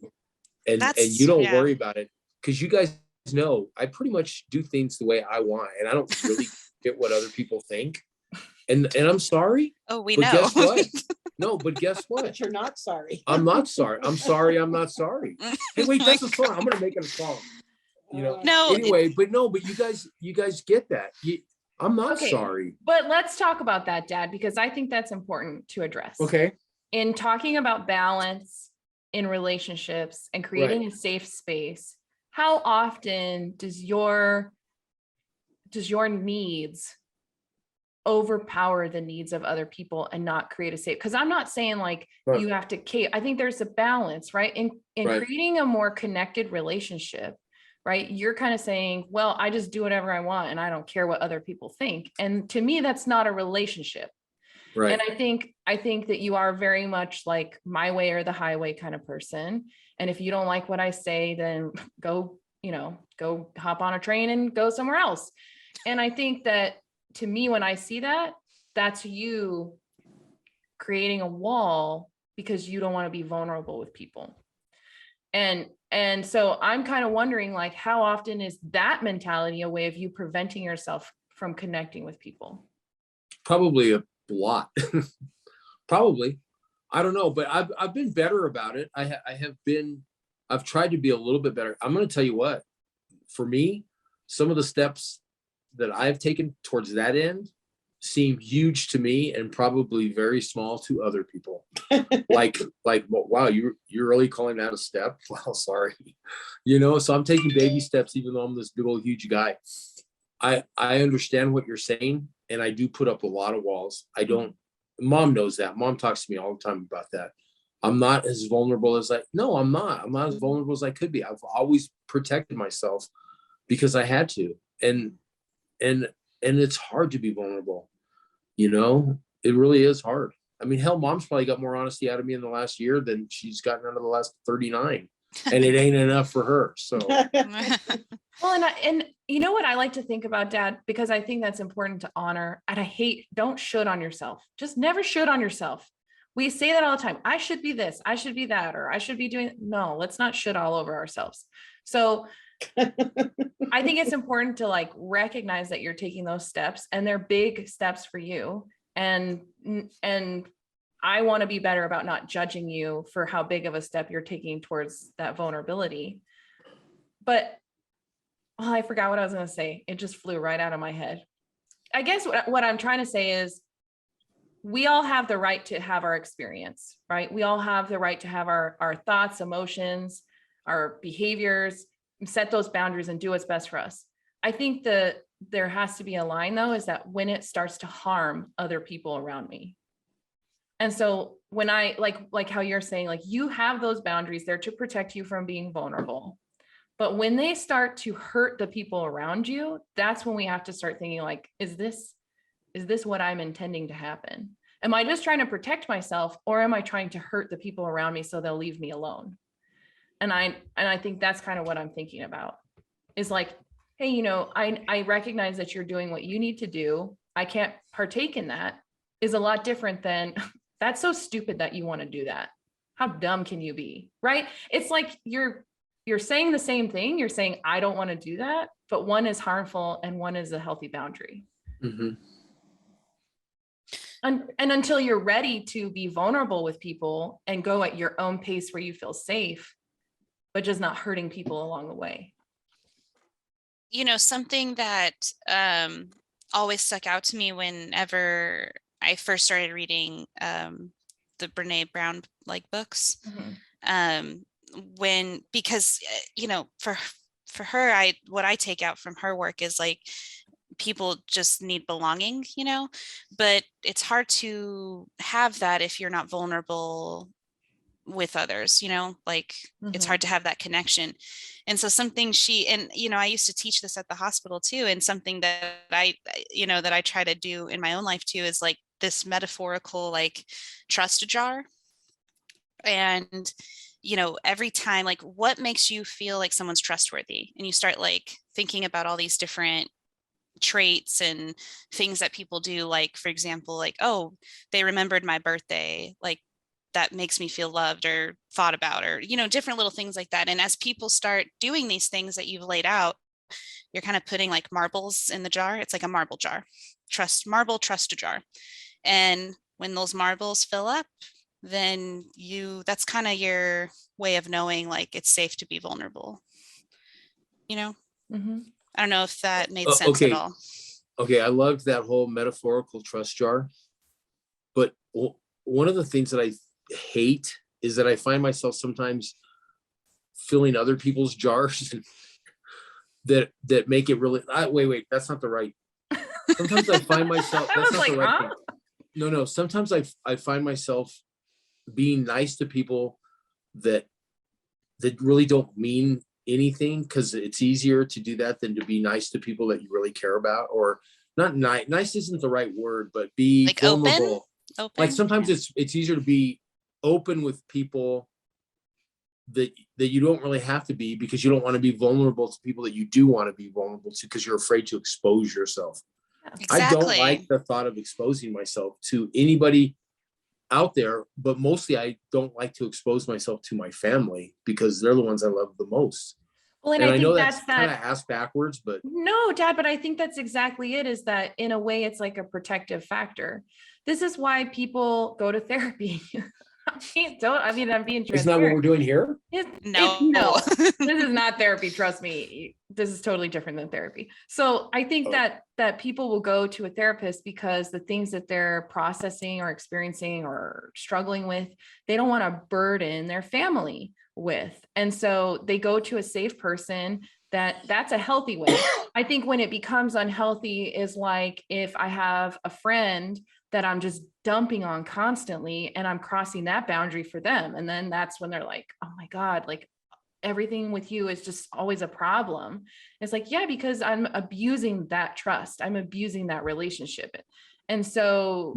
And you don't worry about it, because you guys know I pretty much do things the way I want. And I don't really get what other people think. And I'm sorry. Oh, we but know. Guess what? No, but guess what? But you're not sorry. I'm not sorry. I'm sorry. I'm not sorry. Hey, wait, that's a song. I'm going to make it a song. you know, No, anyway, but you guys get that. I'm not Okay. sorry. But let's talk about that, Dad, because I think that's important to address. Okay. In talking about balance in relationships and creating a safe space, how often does your needs overpower the needs of other people and not create a safe? Because I'm not saying like Right. you have to I think there's a balance, right? In Right. creating a more connected relationship, right? You're kind of saying, well, I just do whatever I want and I don't care what other people think. And to me, that's not a relationship. Right. And I think that you are very much like my way or the highway kind of person. And if you don't like what I say, then go hop on a train and go somewhere else. And I think that to me, when I see that, that's you creating a wall because you don't want to be vulnerable with people. And so I'm kind of wondering, like, how often is that mentality a way of you preventing yourself from connecting with people? Probably a lot. Probably. I don't know, but I've been better about it. I've tried to be a little bit better. I'm going to tell you what, for me, some of the steps that I've taken towards that end seem huge to me and probably very small to other people. like, wow, you're really calling that a step? Wow, sorry. So I'm taking baby steps, even though I'm this big old huge guy. I understand what you're saying, and I do put up a lot of walls. Mom knows that. Mom talks to me all the time about that. I'm not as vulnerable as no, I'm not. I'm not as vulnerable as I could be. I've always protected myself because I had to. And it's hard to be vulnerable. It really is hard. I mean, hell, Mom's probably got more honesty out of me in the last year than she's gotten out of the last 39. And it ain't enough for her. So Well, and you know what I like to think about, Dad, because I think that's important to honor. And don't should on yourself. Just never should on yourself. We say that all the time. I should be this, I should be that, or I should be doing. No, let's not should all over ourselves. So I think it's important to like recognize that you're taking those steps and they're big steps for you. And I want to be better about not judging you for how big of a step you're taking towards that vulnerability. But I forgot what I was going to say. It just flew right out of my head. I guess what I'm trying to say is we all have the right to have our experience, right? We all have the right to have our thoughts, emotions, our behaviors, set those boundaries and do what's best for us. I think that there has to be a line though, is that when it starts to harm other people around me. And so when I like how you're saying, like you have those boundaries there to protect you from being vulnerable. But when they start to hurt the people around you, that's when we have to start thinking like, is this what I'm intending to happen? Am I just trying to protect myself, or am I trying to hurt the people around me so they'll leave me alone? And I think that's kind of what I'm thinking about is like, hey, I recognize that you're doing what you need to do. I can't partake in that is a lot different than that's so stupid that you want to do that. How dumb can you be? Right? It's like you're saying the same thing. You're saying, I don't want to do that, but one is harmful and one is a healthy boundary. mm-hmm. And until you're ready to be vulnerable with people and go at your own pace where you feel safe, but just not hurting people along the way. Something that always stuck out to me whenever I first started reading the Brene Brown books. Mm-hmm. Because for her, what I take out from her work is like people just need belonging, but it's hard to have that if you're not vulnerable with others, it's hard to have that connection. And so something I used to teach this at the hospital too, and something that I try to do in my own life too is like this metaphorical trust jar. And every time, what makes you feel like someone's trustworthy, and you start thinking about all these different traits and things that people do, for example, oh, they remembered my birthday, that makes me feel loved or thought about, or different little things like that. And as people start doing these things that you've laid out, you're kind of putting marbles in the jar. It's like a marble jar, trust a jar. And when those marbles fill up, then that's kind of your way of knowing it's safe to be vulnerable. you know? Mhm. I don't know if that made sense at Okay. all. Okay, I loved that whole metaphorical trust jar. But one of the things that I hate is that I find myself sometimes filling other people's jars that make it really. Wait, that's not the right. Sometimes I find myself. I That's was not the like, right huh? thing. No. Sometimes I find myself being nice to people that really don't mean anything, because it's easier to do that than to be nice to people that you really care about, or not. Nice isn't the right word, but be Like vulnerable. Like open. sometimes Yeah. it's easier to be open with people that you don't really have to be, because you don't want to be vulnerable to people that you do want to be vulnerable to, because you're afraid to expose yourself. I don't like Exactly. the thought of exposing myself to anybody out there, but mostly I don't like to expose myself to my family, because they're the ones I love the most. Well, and And I I know think that's that's kind of that. ass backwards, but No, Dad, but I think that's exactly it, is that in a way it's like a protective factor. This is why people go to therapy. I mean, I'm being isn't that what we're transparent. doing here? No. No, this is not therapy. Trust me. This is totally different than therapy. So I think Oh. that people will go to a therapist because the things that they're processing or experiencing or struggling with, they don't want to burden their family with. And so they go to a safe person. That's a healthy way. I think when it becomes unhealthy is like if I have a friend that I'm just dumping on constantly and I'm crossing that boundary for them. And then that's when they're like, oh my God, like everything with you is just always a problem. It's like, yeah, because I'm abusing that trust. I'm abusing that relationship. And so,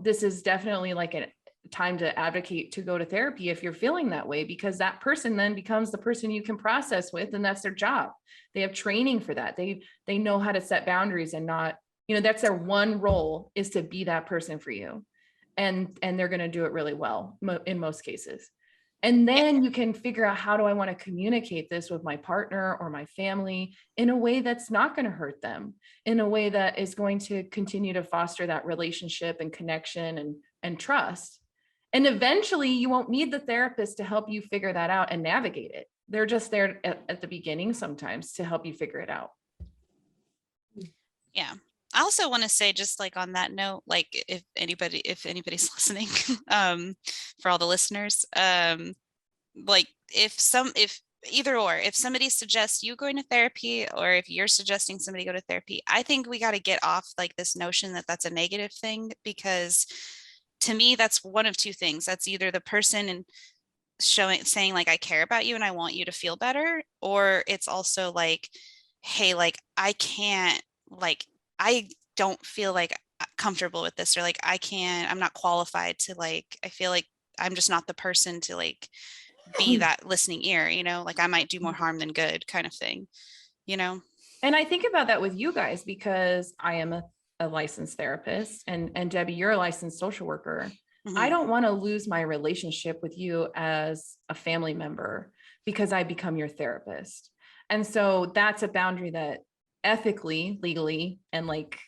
this is definitely like a time to advocate to go to therapy if you're feeling that way, because that person then becomes the person you can process with, and that's their job. They have training for that. They know how to set boundaries and not, that's their one role, is to be that person for you. And they're going to do it really well in most cases. And Yeah. then you can figure out, how do I want to communicate this with my partner or my family in a way that's not going to hurt them, in a way that is going to continue to foster that relationship and connection and trust. And eventually you won't need the therapist to help you figure that out and navigate it. They're just there at the beginning sometimes to help you figure it out. Yeah. I also want to say, just like on that note, like if anybody's listening, for all the listeners, like if either or, if somebody suggests you going to therapy, or if you're suggesting somebody go to therapy, I think we got to get off like this notion that that's a negative thing, because to me, that's one of two things. That's either the person and saying like, I care about you and I want you to feel better, or it's also like, hey, like I don't feel like comfortable with this, or like I'm not qualified to, like, I feel like I'm just not the person to like be that listening ear, like I might do more harm than good kind of thing, you know? And I think about that with you guys, because I am a licensed therapist, and Debbie, you're a licensed social worker. I Mhm. don't want to lose my relationship with you as a family member because I become your therapist. And so that's a boundary that ethically, legally, and like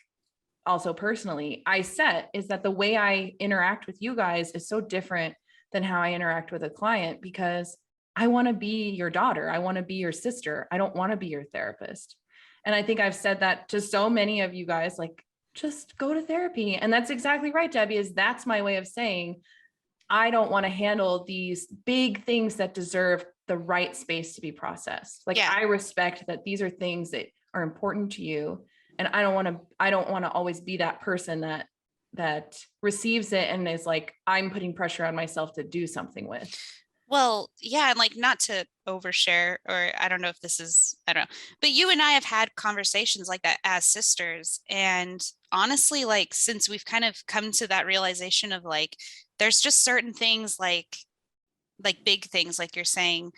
also personally I set, is that the way I interact with you guys is so different than how I interact with a client, because I want to be your daughter. I want to be your sister. I don't want to be your therapist. And I think I've said that to so many of you guys, like, just go to therapy. And that's exactly right, Debbie, is that's my way of saying, I don't want to handle these big things that deserve the right space to be processed. Like, Yeah. I respect that these are things that are important to you. And I don't want to always be that person that receives it and is like, I'm putting pressure on myself to do something with. Well, yeah, and like, not to overshare, or I don't know if this is, I don't know, but you and I have had conversations like that as sisters. And honestly, like, since we've kind of come to that realization of like, there's just certain things like big things, like you're saying,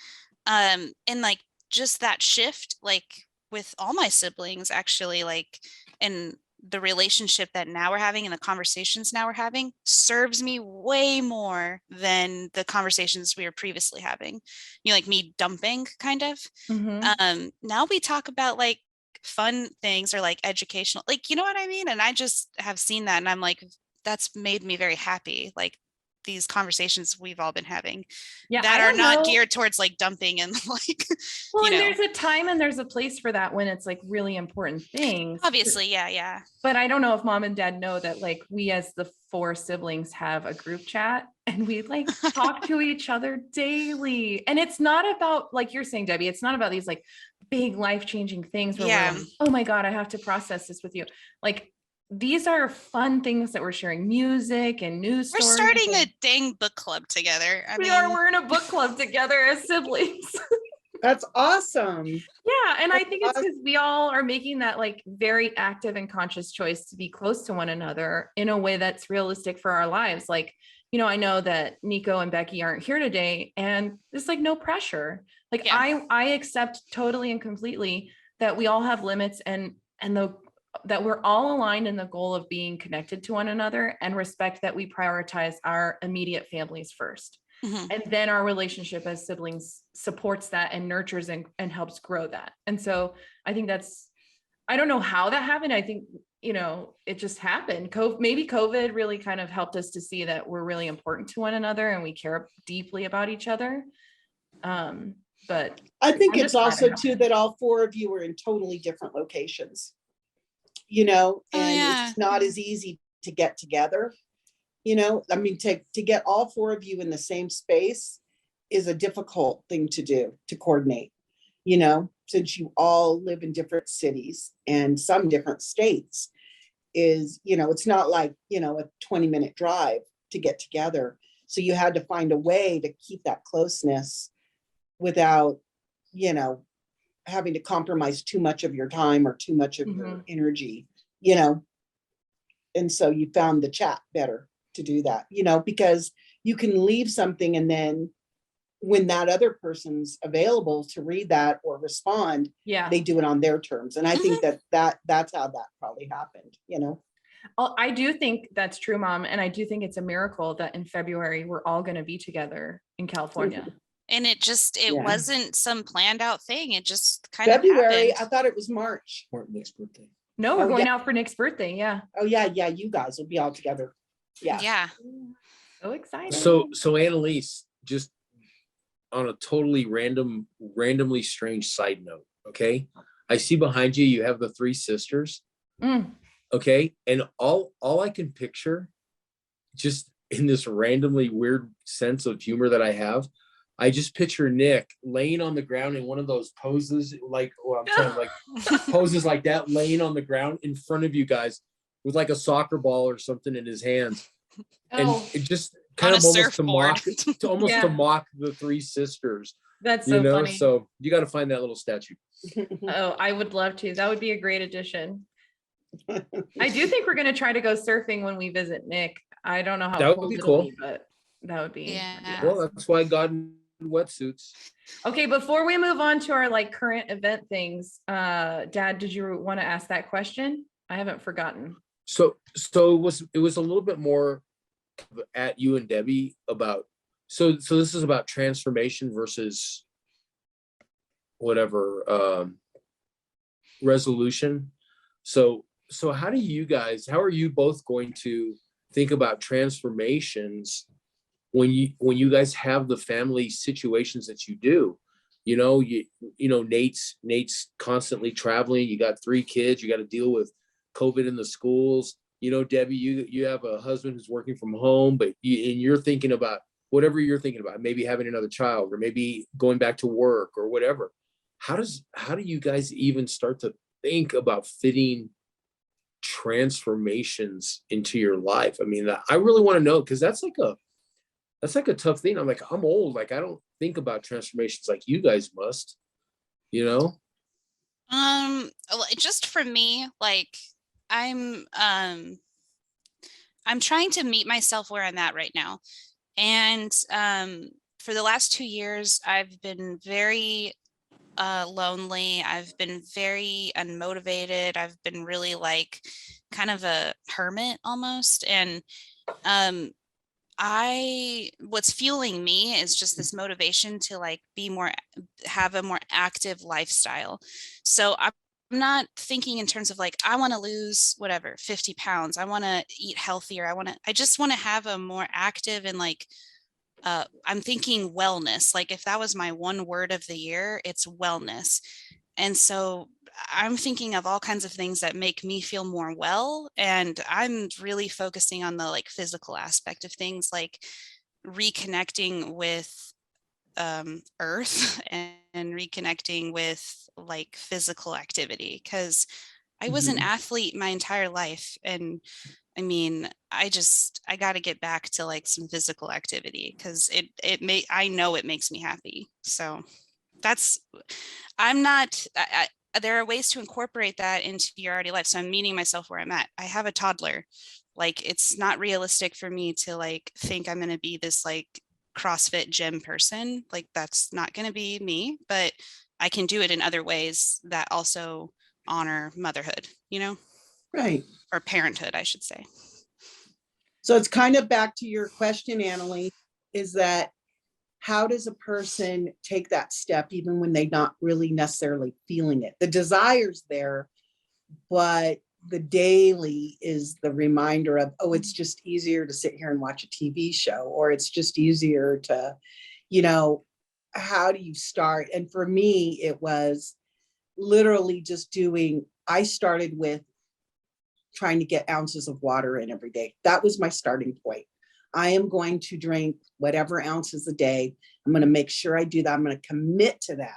and like just that shift, like with all my siblings, actually, like, and the relationship that now we're having and the conversations now we're having serves me way more than the conversations we were previously having, like me dumping kind of. Mm-hmm. Now we talk about like fun things, or like educational, like, you know what I mean? And I just have seen that and I'm like, that's made me very happy. Like, these conversations we've all been having Yeah, that I are don't not know. geared towards like dumping and like, Well, you and know, there's a time and there's a place for that when it's like really important things. obviously, yeah. But I don't know if mom and dad know that like we as the four siblings have a group chat and we like talk to each other daily. And it's not about, like you're saying, Debbie, it's not about these like big life-changing things where Yeah. we're like, oh my God, I have to process this with you. Like these are fun things that we're sharing, music and news We're stories. starting and a dang book club together. I we mean, are, we're in a book club together as siblings. That's awesome. Yeah, and I That's think it's awesome. because we all are making that like very active and conscious choice to be close to one another in a way that's realistic for our lives. Like, you know, I know that Nico and Becky aren't here today, and there's like no pressure. Like Yeah. I accept totally and completely that we all have limits and that we're all aligned in the goal of being connected to one another and respect that we prioritize our immediate families first. mhm. And then our relationship as siblings supports that and nurtures and helps grow that. And so I think that's, I don't know how that happened. I think, you know, it just happened. Maybe COVID really kind of helped us to see that we're really important to one another and we care deeply about each other. But I think I'm it's just glad it also happened. too that all four of you were in totally different locations, you know, Oh, and yeah. it's not as easy to get together. You know, I mean, to get all four of you in the same space is a difficult thing to do, to coordinate, you know, since you all live in different cities and some different states is, you know, it's not like, you know, a 20-minute drive to get together. So you had to find a way to keep that closeness without, you know, having to compromise too much of your time or too much of your energy, you know. And so you found the chat better to do that, you know, because you can leave something and then when that other person's available to read that or respond, Yeah. they do it on their terms. And I think Mhm. that's how that probably happened, you know. I do think that's true, Mom. And I do think it's a miracle that in February, we're all going to be together in California. And it Yeah. wasn't some planned out thing. It just kind of February, I happened. thought it was March. Or Nick's birthday. No, we're Oh, going yeah. out for Nick's birthday. Yeah. Oh, yeah, you guys will be all together. Yeah. Yeah. So excited. So Annalise, just on a totally randomly strange side note, okay? I see behind you, you have the three sisters, Mm. okay? And all I can picture, just in this randomly weird sense of humor that I have, I just picture Nick laying on the ground in one of those poses, like, well, I'm trying to like poses like that, laying on the ground in front of you guys with like a soccer ball or something in his hands. And Oh, it just kind On of a almost surfboard. to mock the three sisters, that's you so know. funny. So you got to find that little statue. Oh, I would love to. That would be a great addition. I do think we're going to try to go surfing when we visit Nick. I don't know how That would cold be it'll cool. be, but that would be, that'd be Yeah. Well, awesome. that's why I got in wetsuits. Okay, before we move on to our like current event things, Dad, did you want to ask that question? I haven't forgotten. So it was a little bit more at you and Debbie about, so this is about transformation versus whatever resolution. So how are you both going to think about transformations when you guys have the family situations that you do? You know, Nate's constantly traveling. You got three kids. You got to deal with COVID in the schools. You know, Debbie, you have a husband who's working from home, but you're thinking about whatever you're thinking about, maybe having another child or maybe going back to work or whatever. How do you guys even start to think about fitting transformations into your life? I mean, I really want to know, because that's like a tough thing. I'm old. Like, I don't think about transformations like you guys must, you know? Just for me, like I'm trying to meet myself where I'm at right now. And for the last 2 years, I've been very lonely. I've been very unmotivated. I've been really like kind of a hermit almost. And what's fueling me is just this motivation to like have a more active lifestyle. So I'm I'm not thinking in terms of like, I want to lose whatever, 50 pounds. I want to eat healthier. I just want to have a more active and like, I'm thinking wellness. Like if that was my one word of the year, it's wellness. And so I'm thinking of all kinds of things that make me feel more well. And I'm really focusing on the like physical aspect of things, like reconnecting with earth and reconnecting with like physical activity. Because I was an Mhm. athlete my entire life. And I mean, I got to get back to like some physical activity because I know it makes me happy. So that's, I'm not, there are ways to incorporate that into your already life. So I'm meeting myself where I'm at. I have a toddler. Like it's not realistic for me to like think I'm going to be this like CrossFit gym person. Like that's not going to be me, but I can do it in other ways that also honor motherhood, Right. or parenthood, I should say. So it's kind of back to your question, Annalie, is that how does a person take that step even when they're not really necessarily feeling it? The desire's there, but the daily is the reminder of, oh, it's just easier to sit here and watch a TV show, or it's just easier to, how do you start? And for me, it was literally just I started with trying to get ounces of water in every day. That was my starting point. I am going to drink whatever ounces a day. I'm going to make sure I do that. I'm going to commit to that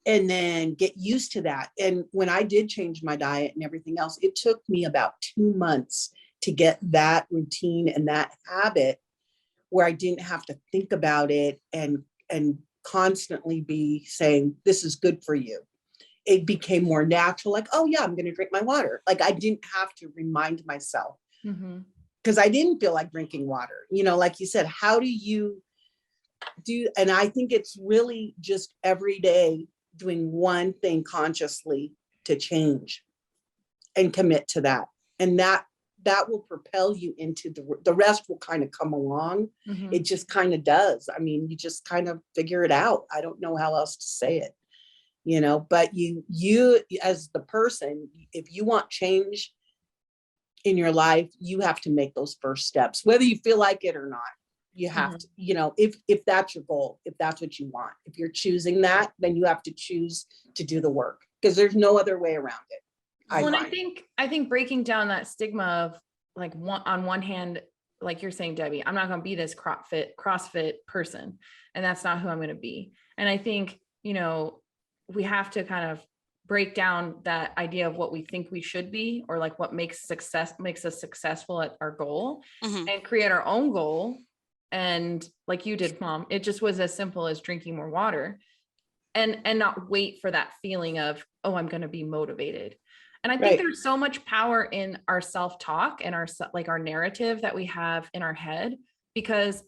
and then get used to that. And when I did change my diet and everything else, it took me about 2 months to get that routine and that habit where I didn't have to think about it and constantly be saying, this is good for you. It became more natural, like, oh yeah, I'm going to drink my water. Like I didn't have to remind myself because I didn't feel like drinking water. Like you said, how do you do? And I think it's really just every day doing one thing consciously to change and commit to that. And that will propel you into the rest will kind of come along. It just kind of does. I mean, you just kind of figure it out. I don't know how else to say it. But you as the person, if you want change in your life, you have to make those first steps, whether you feel like it or not. You have to, if that's your goal, if that's what you want, if you're choosing that, then you have to choose to do the work because there's no other way around it. Well, and I think breaking down that stigma of like on one hand, like you're saying, Debbie, I'm not going to be this CrossFit person, and that's not who I'm going to be. And I think, we have to kind of break down that idea of what we think we should be, or like what makes us successful at our goal, and create our own goal. And like you did, Mom, it just was as simple as drinking more water and not wait for that feeling of, oh, I'm going to be motivated. And I think there's so much power in our self-talk and our narrative that we have in our head, because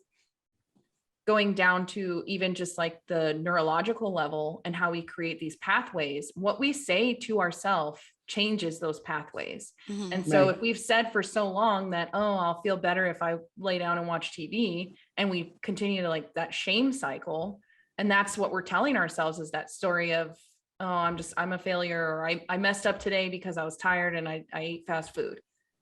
going down to even just like the neurological level and how we create these pathways, what we say to ourselves changes those pathways. And so if we've said for so long that, oh, I'll feel better if I lay down and watch TV, and we continue to like that shame cycle, and that's what we're telling ourselves, is that story of, oh, I'm a failure, or I messed up today because I was tired and I ate fast food,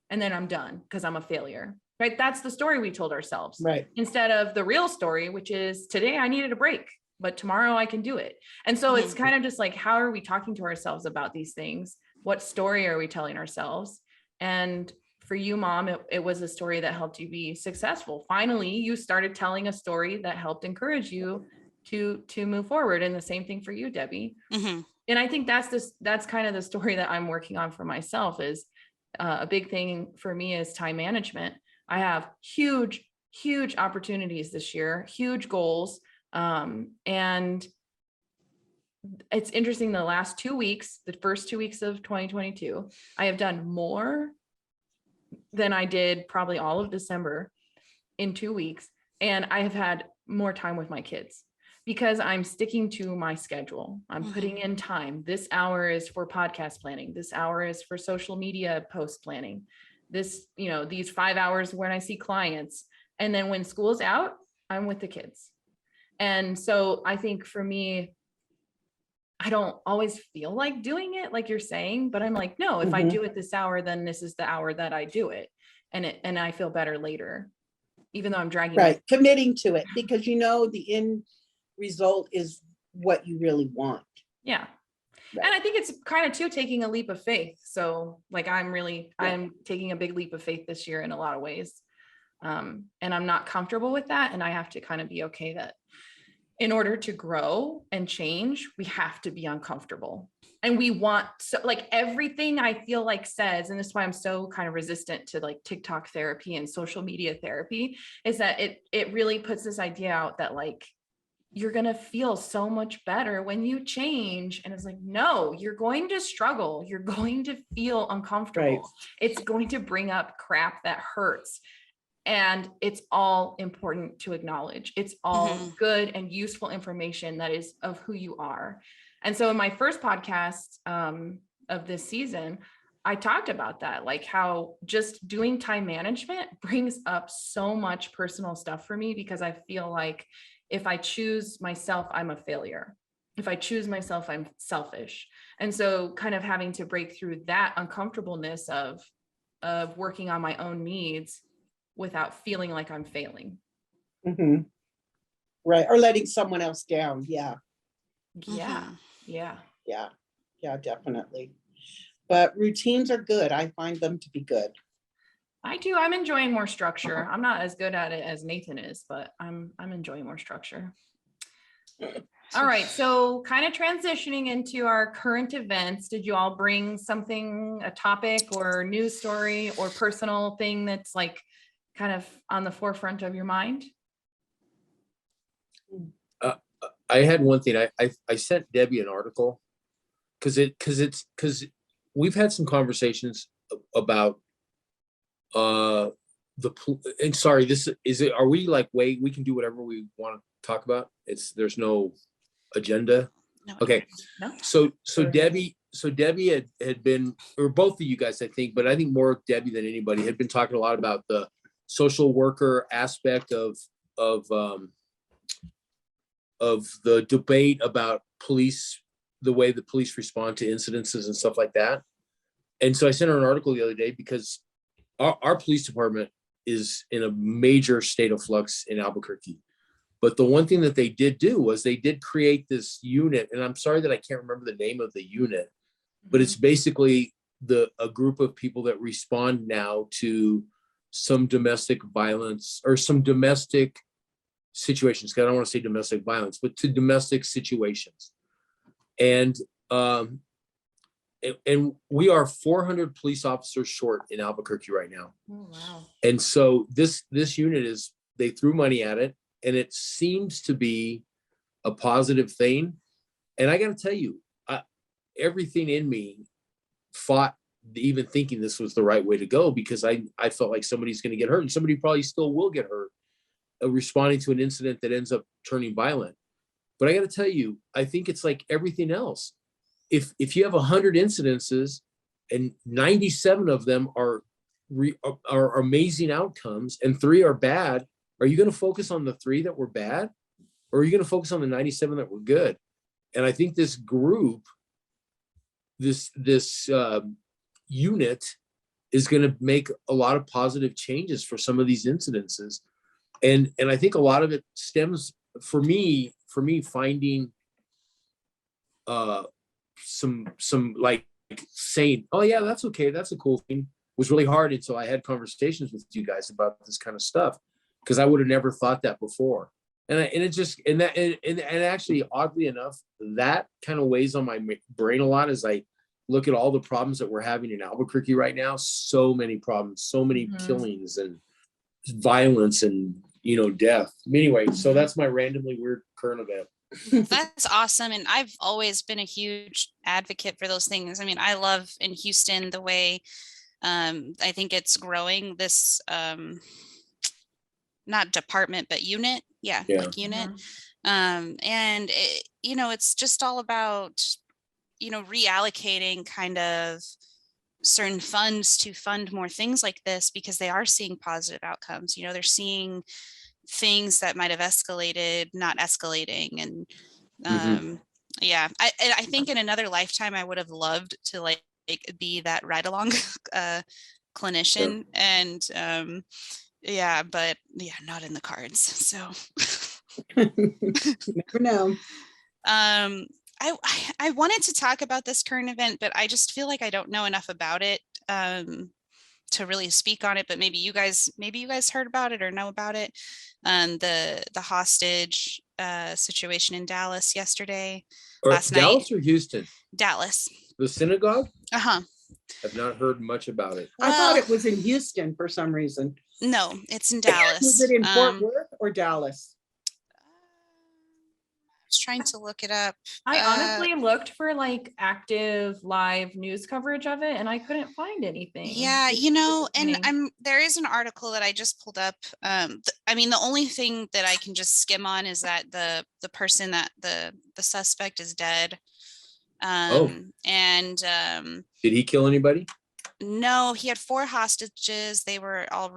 and then I'm done because I'm a failure. Right? That's the story we told ourselves. Right. Instead of the real story, which is today I needed a break, but tomorrow I can do it. And so it's kind of just like, how are we talking to ourselves about these things? What story are we telling ourselves? And for you, Mom, it was a story that helped you be successful. Finally, you started telling a story that helped encourage you to move forward. And the same thing for you, Debbie. And I think that's kind of the story that I'm working on for myself. Is a big thing for me is time management. I have huge opportunities this year, huge goals. And it's interesting, the last 2 weeks, the first 2 weeks of 2022, I have done more than I did probably all of December in 2 weeks. And I have had more time with my kids because I'm sticking to my schedule. I'm putting in time. This hour is for podcast planning. This hour is for social media post planning. This, these 5 hours when I see clients. And then when school's out, I'm with the kids. And so I think for me, I don't always feel like doing it, like you're saying, but I'm like, no, if I Mhm. do it this hour, then this is the hour that I do it. And I feel better later, even though I'm dragging Right, committing to it because you know the end result is what you really want. Yeah. Right. And I think it's kind of too taking a leap of faith. So like Yeah. I'm taking a big leap of faith this year in a lot of ways. And I'm not comfortable with that. And I have to kind of be okay that in order to grow and change, we have to be uncomfortable. And we want, so like everything I feel like says, and this is why I'm so kind of resistant to like TikTok therapy and social media therapy, is that it really puts this idea out that like, you're going to feel so much better when you change. And it's like, no, you're going to struggle. You're going to feel uncomfortable. Right. It's going to bring up crap that hurts. And it's all important to acknowledge. It's all Mhm. good and useful information that is of who you are. And so in my first podcast of this season, I talked about that, like how just doing time management brings up so much personal stuff for me because I feel like if I choose myself, I'm a failure. If I choose myself, I'm selfish. And so kind of having to break through that uncomfortableness of working on my own needs without feeling like I'm failing. Mhm. Right, or letting someone else down. Yeah, Yeah. Mhm. Yeah. yeah, yeah, definitely. But routines are good. I find them to be good. I do. I'm enjoying more structure. I'm not as good at it as Nathan is, but I'm enjoying more structure. All right. So kind of transitioning into our current events, did you all bring something, a topic or news story or personal thing that's like kind of on the forefront of your mind? I had one thing. I sent Debbie an article because we've had some conversations about and sorry, this is it. Are we like, wait, we can do whatever we want to talk about? There's no agenda. No. Okay. No. So Sure. Debbie had been, or both of you guys, I think, but I think more Debbie than anybody had been talking a lot about the social worker aspect of the debate about police, the way the police respond to incidences and stuff like that. And so I sent her an article the other day because our police department is in a major state of flux in Albuquerque. But the one thing that they did do was they did create this unit, and I'm sorry that I can't remember the name of the unit, but it's basically a group of people that respond now to some domestic violence or some domestic situations. 'Cause I don't want to say domestic violence, but to domestic situations. And and we are 400 police officers short in Albuquerque right now. Oh, wow. And so this unit is, they threw money at it, and it seems to be a positive thing. And I got to tell you, everything in me fought even thinking this was the right way to go, because I felt like somebody's going to get hurt, and somebody probably still will get hurt responding to an incident that ends up turning violent. But I got to tell you, I think it's like everything else. If you have 100 incidences and 97 of them are amazing outcomes and 3 are bad, are you going to focus on the 3 that were bad, or are you going to focus on the 97 that were good? And I think this group, this unit is going to make a lot of positive changes for some of these incidences. And I think a lot of it stems for me finding some like saying, oh yeah, that's okay, that's a cool thing, was really hard until I had conversations with you guys about this kind of stuff, because I would have never thought that before. And it just, and actually, oddly enough, that kind of weighs on my brain a lot as I look at all the problems that we're having in Albuquerque right now. So many problems, so many killings and violence and, death. Anyway, so that's my randomly weird current event. That's awesome. And I've always been a huge advocate for those things. I mean, I love in Houston the way I think it's growing, this not department, but unit. Yeah. Like unit. And it's just all about, reallocating kind of certain funds to fund more things like this, because they are seeing positive outcomes. They're seeing things that might have escalated not escalating, and Yeah. I think in another lifetime, I would have loved to like be that ride along clinician. And yeah, but yeah, not in the cards. So You never know. I wanted to talk about this current event, but I just feel like I don't know enough about it to really speak on it. But maybe you guys heard about it or know about it. The hostage situation in Dallas yesterday, Or last night. Dallas or Houston? Dallas. The synagogue? Uh-huh. I've not heard much about it. I thought it was in Houston for some reason. No, it's in Dallas. Was it in Fort Worth or Dallas? I was trying to look it up. I honestly looked for like active live news coverage of it and I couldn't find anything. Yeah, It's you know, and disappointing. there is an article that I just pulled up. I mean, the only thing that I can just skim on is that the person that the suspect is dead. And Did he kill anybody? no, he had 4 hostages. They were all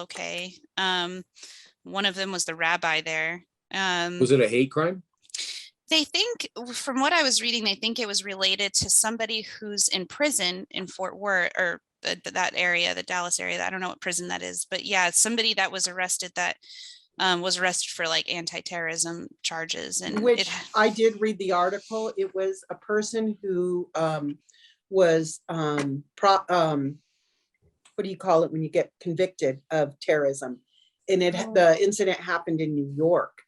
okay. One of them was the rabbi there. Was it a hate crime? They think, from what I was reading, they think it was related to somebody who's in prison in Fort Worth or that area, the Dallas area. I don't know what prison that is, but yeah, somebody that was arrested for like anti-terrorism charges. And Which I did read the article. It was a person who was what do you call it when you get convicted of terrorism? And the incident happened in New York.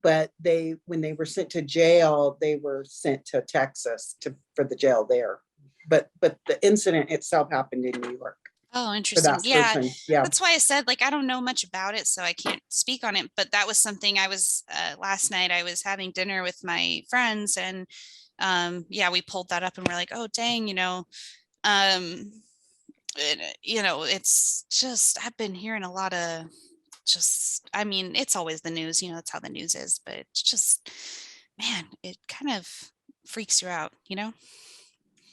But when they were sent to jail, they were sent to Texas for the jail there. But the incident itself happened in New York. Oh, interesting. Yeah, yeah. That's why I said, like, I don't know much about it, so I can't speak on it. But that was something I was last night. I was having dinner with my friends, and yeah, we pulled that up, and we're like, oh, dang, it's just I've been hearing a lot of. I mean, it's always the news, that's how the news is, but it's just, man, it kind of freaks you out,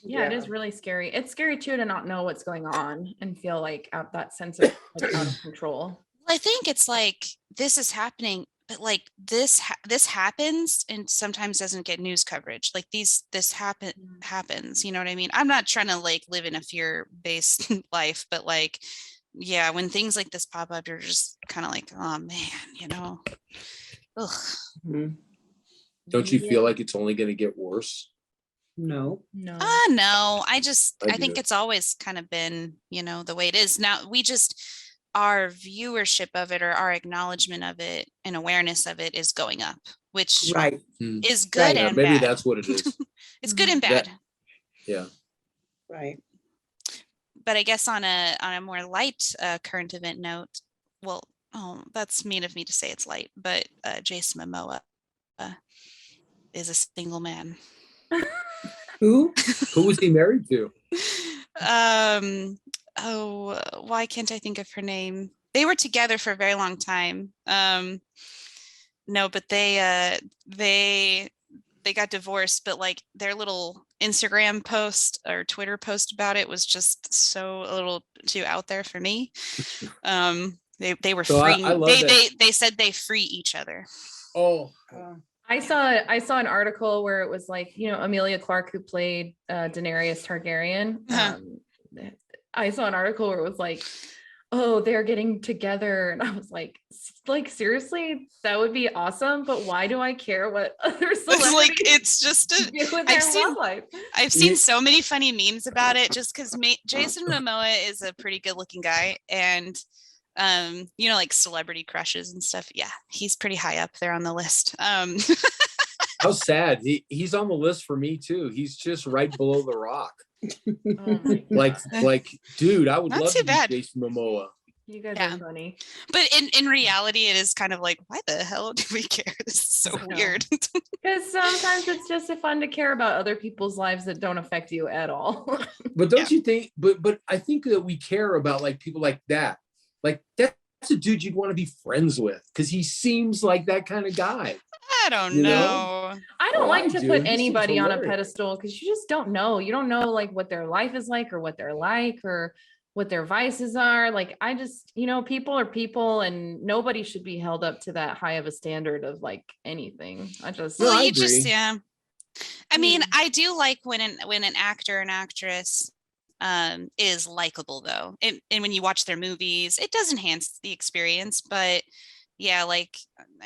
Yeah, it is really scary. It's scary too to not know what's going on and feel like that sense of like, out of control. Well, I think it's like this is happening, but like this happens and sometimes doesn't get news coverage. Like this happens, you know what I mean? I'm not trying to like live in a fear-based life, but like, yeah, when things like this pop up, you're just kind of like, oh man, ugh. Mm-hmm. Don't you feel like it's only going to get worse? No. No. I think it's always kind of been, the way it is. Now our viewership of it or our acknowledgement of it and awareness of it is going up, which is good and maybe bad. That's what it is. It's good and bad. Yeah. Right. But I guess on a more light current event note, well, that's mean of me to say it's light, but Jason Momoa is a single man. Who was he married to? Why can't I think of her name? They were together for a very long time. No, but they got divorced, but like their little Instagram post or Twitter post about it was just so a little too out there for me. They were free. They said they free each other. Oh. I saw an article where it was like, Amelia Clark, who played Daenerys Targaryen. I saw an article where it was like, oh, they're getting together. And I was like seriously, that would be awesome. But why do I care what other celebrities like, it's just I've seen so many funny memes about it just because Jason Momoa is a pretty good looking guy. And like celebrity crushes and stuff. Yeah, he's pretty high up there on the list. How sad. He's on the list for me too. He's just right below The Rock. Oh like, dude, I would Not love too to bad. be Jason Momoa. You guys are funny. But in reality, it is kind of like, why the hell do we care? This is so weird. Because sometimes it's just fun to care about other people's lives that don't affect you at all. But don't you think? But I think that we care about like people like that. Like that's a dude you'd want to be friends with because he seems like that kind of guy. I don't know. I don't like to put anybody on a pedestal because you just don't know. You don't know like what their life is like or what they're like or what their vices are. Like I just, people are people and nobody should be held up to that high of a standard of like anything. I mean, Mm. I do like when an actor and actress is likable though. And when you watch their movies, it does enhance the experience, but yeah, like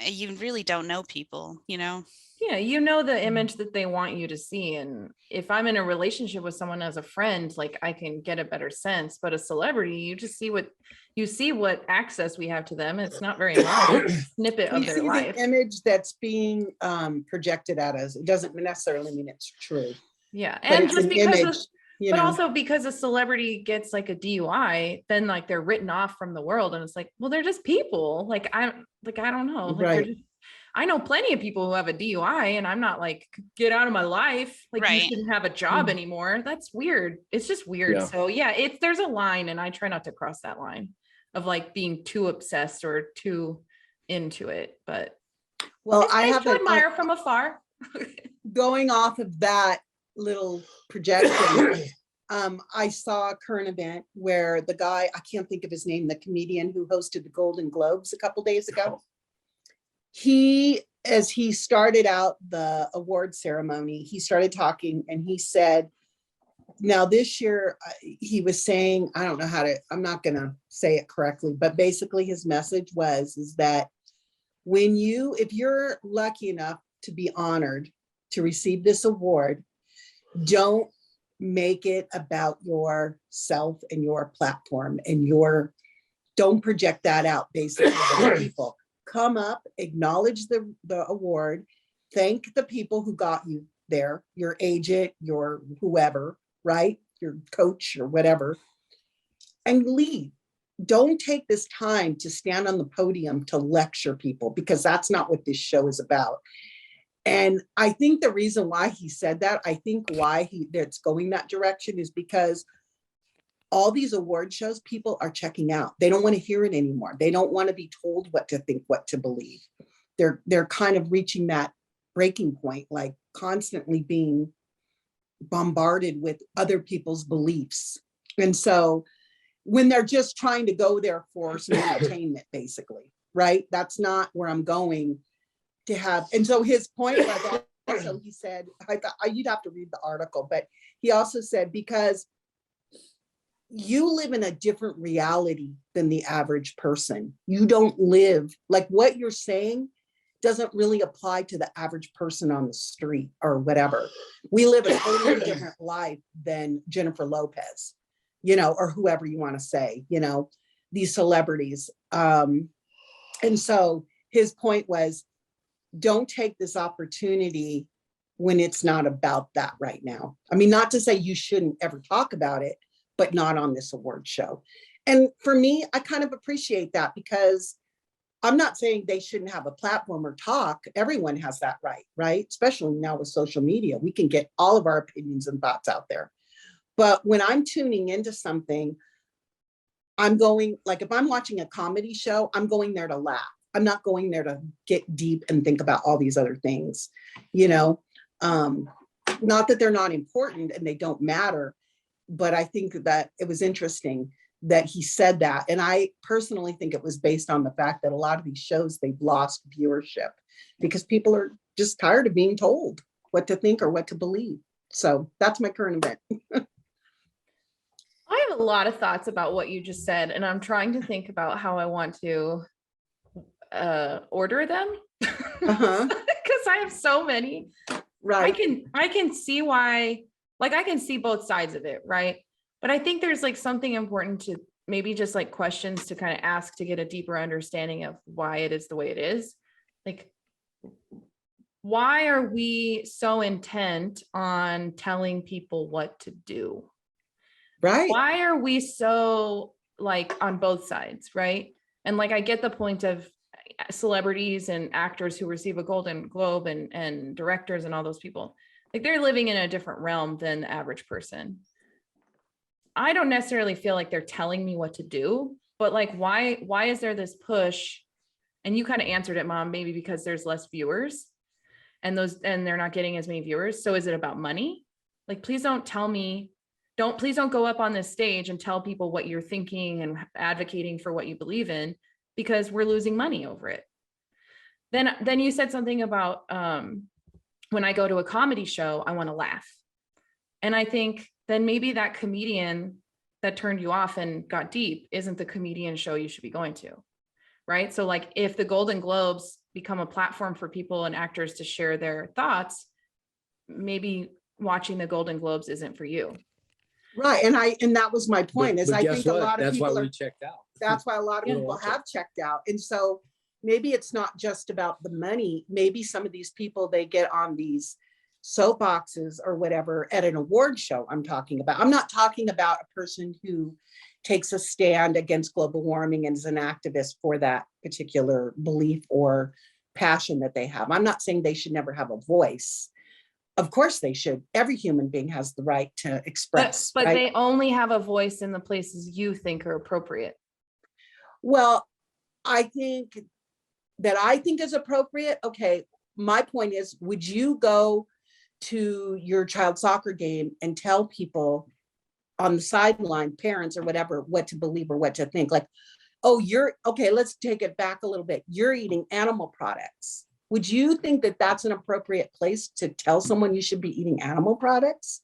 you really don't know people, you know? Yeah, you know the image that they want you to see. And if I'm in a relationship with someone as a friend, like I can get a better sense. But a celebrity, you see what access we have to them. It's not very much. It's a snippet of We their see life. the image that's being projected at us. It doesn't necessarily mean it's true, Yeah. but And it's just an because image, you but know. also because a celebrity gets like a DUI, then like they're written off from the world. And it's like, well, they're just people. I don't know. Like they're Right. just I know plenty of people who have a DUI and I'm not like, get out of my life. Like you Right. shouldn't have a job Mhm. anymore. That's weird. It's just weird. Yeah. So yeah, there's a line and I try not to cross that line of like being too obsessed or too into it. But Well, it's I nice have to admire from afar. going off of that little projection. I saw a current event where the guy, I can't think of his name, the comedian who hosted the Golden Globes a couple days ago. As he started out the award ceremony, he started talking and he said, now this year, he was saying, I don't know I'm not gonna say it correctly, but basically his message is that if you're lucky enough to be honored to receive this award, don't make it about yourself and your platform and don't project that out basically to people. Come up, acknowledge the award, thank the people who got you there, your agent, your whoever, right? Your coach or whatever, and leave. Don't take this time to stand on the podium to lecture people because that's not what this show is about. And I think the reason why he said that, I think why that's going that direction is because all these award shows, people are checking out. They don't want to hear it anymore. They don't want to be told what to think, what to believe. They're kind of reaching that breaking point, like constantly being bombarded with other people's beliefs. And so when they're just trying to go there for some entertainment, basically, right? That's not where I'm going to have. And so his point was also, he said, you'd have to read the article, but he also said, because you live in a different reality than the average person. You don't live like what you're saying doesn't really apply to the average person on the street or whatever. We live a totally different life than Jennifer Lopez, or whoever you want to say, these celebrities. And so his point was, don't take this opportunity when it's not about that right now. I mean, not to say you shouldn't ever talk about it, but not on this award show. And for me, I kind of appreciate that because I'm not saying they shouldn't have a platform or talk. Everyone has that right? Especially now with social media, we can get all of our opinions and thoughts out there. But when I'm tuning into something, I'm going, like if I'm watching a comedy show, I'm going there to laugh. I'm not going there to get deep and think about all these other things, not that they're not important and they don't matter, but I think that it was interesting that he said that. And I personally think it was based on the fact that a lot of these shows, they've lost viewership because people are just tired of being told what to think or what to believe. So that's my current event. I have a lot of thoughts about what you just said, and I'm trying to think about how I want to order them because I have so many. Right. I can see why, like I can see both sides of it, right? But I think there's like something important to maybe just like questions to kind of ask to get a deeper understanding of why it is the way it is. Like, why are we so intent on telling people what to do? Right. Why are we so like on both sides, right? And like I get the point of celebrities and actors who receive a Golden Globe and directors and all those people, like they're living in a different realm than the average person. I don't necessarily feel like they're telling me what to do, but like why is there this push? And you kind of answered it, Mom, maybe because there's less viewers and they're not getting as many viewers. So is it about money? Like, please don't tell me, please don't go up on this stage and tell people what you're thinking and advocating for what you believe in, because we're losing money over it. Then you said something about when I go to a comedy show, I want to laugh. And I think then maybe that comedian that turned you off and got deep isn't the comedian show you should be going to. Right. So like if the Golden Globes become a platform for people and actors to share their thoughts, maybe watching the Golden Globes isn't for you. Right. And that was my point is But I guess think a what? lot of That's people why are, we checked out. that's why a lot of Yeah. people have checked out. And so maybe it's not just about the money. Maybe some of these people, they get on these soapboxes or whatever at an award show. I'm talking about. I'm not talking about a person who takes a stand against global warming and is an activist for that particular belief or passion that they have. I'm not saying they should never have a voice. Of course they should. Every human being has the right to express. But right? they only have a voice in the places you think are appropriate. Well, I think is appropriate. Okay, my point is, would you go to your child's soccer game and tell people on the sideline, parents or whatever, what to believe or what to think? Like, oh, you're okay, let's take it back a little bit. You're eating animal products. Would you think that that's an appropriate place to tell someone you should be eating animal products?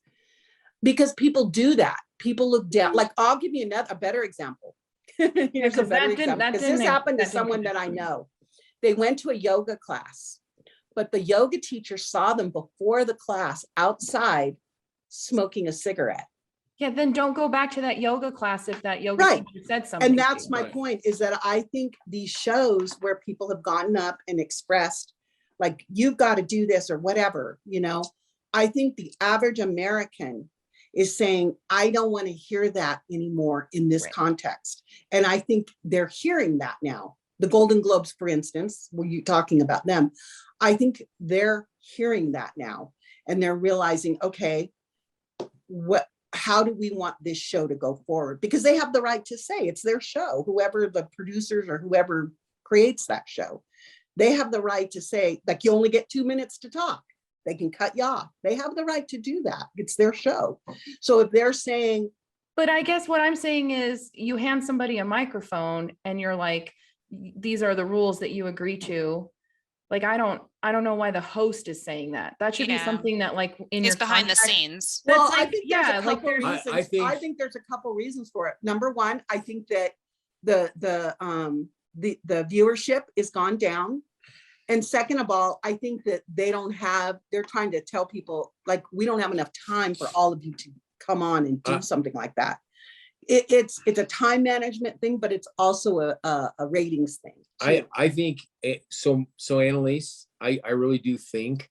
Because people do that. People look down. Like, I'll give you a better example. Here's a better example. Because this happened to someone that I know. They went to a yoga class, but the yoga teacher saw them before the class outside smoking a cigarette. Yeah, then don't go back to that yoga class if that yoga Right. teacher said something. And to that's you. my Right. point, is that I think these shows where people have gotten up and expressed, like, you've got to do this or whatever, I think the average American is saying, I don't want to hear that anymore in this Right. context. And I think they're hearing that now. The Golden Globes, for instance, were you talking about them? I think they're hearing that now. And they're realizing, okay, how do we want this show to go forward? Because they have the right to say it's their show, whoever the producers or whoever creates that show. They have the right to say, like, you only get 2 minutes to talk. They can cut you off. They have the right to do that. It's their show. So if they're saying, But I guess what I'm saying is you hand somebody a microphone and you're like, these are the rules that you agree to. Like, I don't know why the host is saying that. That should be Yeah. something that like in your It's behind the contract- scenes. That's well, I like, think there's yeah, a like couple there's, reasons. I think- there's a couple reasons for it. Number one, I think that the viewership is gone down. And second of all, I think that they're trying to tell people, like, we don't have enough time for all of you to come on and do something like that. It's a time management thing, but it's also a ratings thing. I think so Annalise, I really do think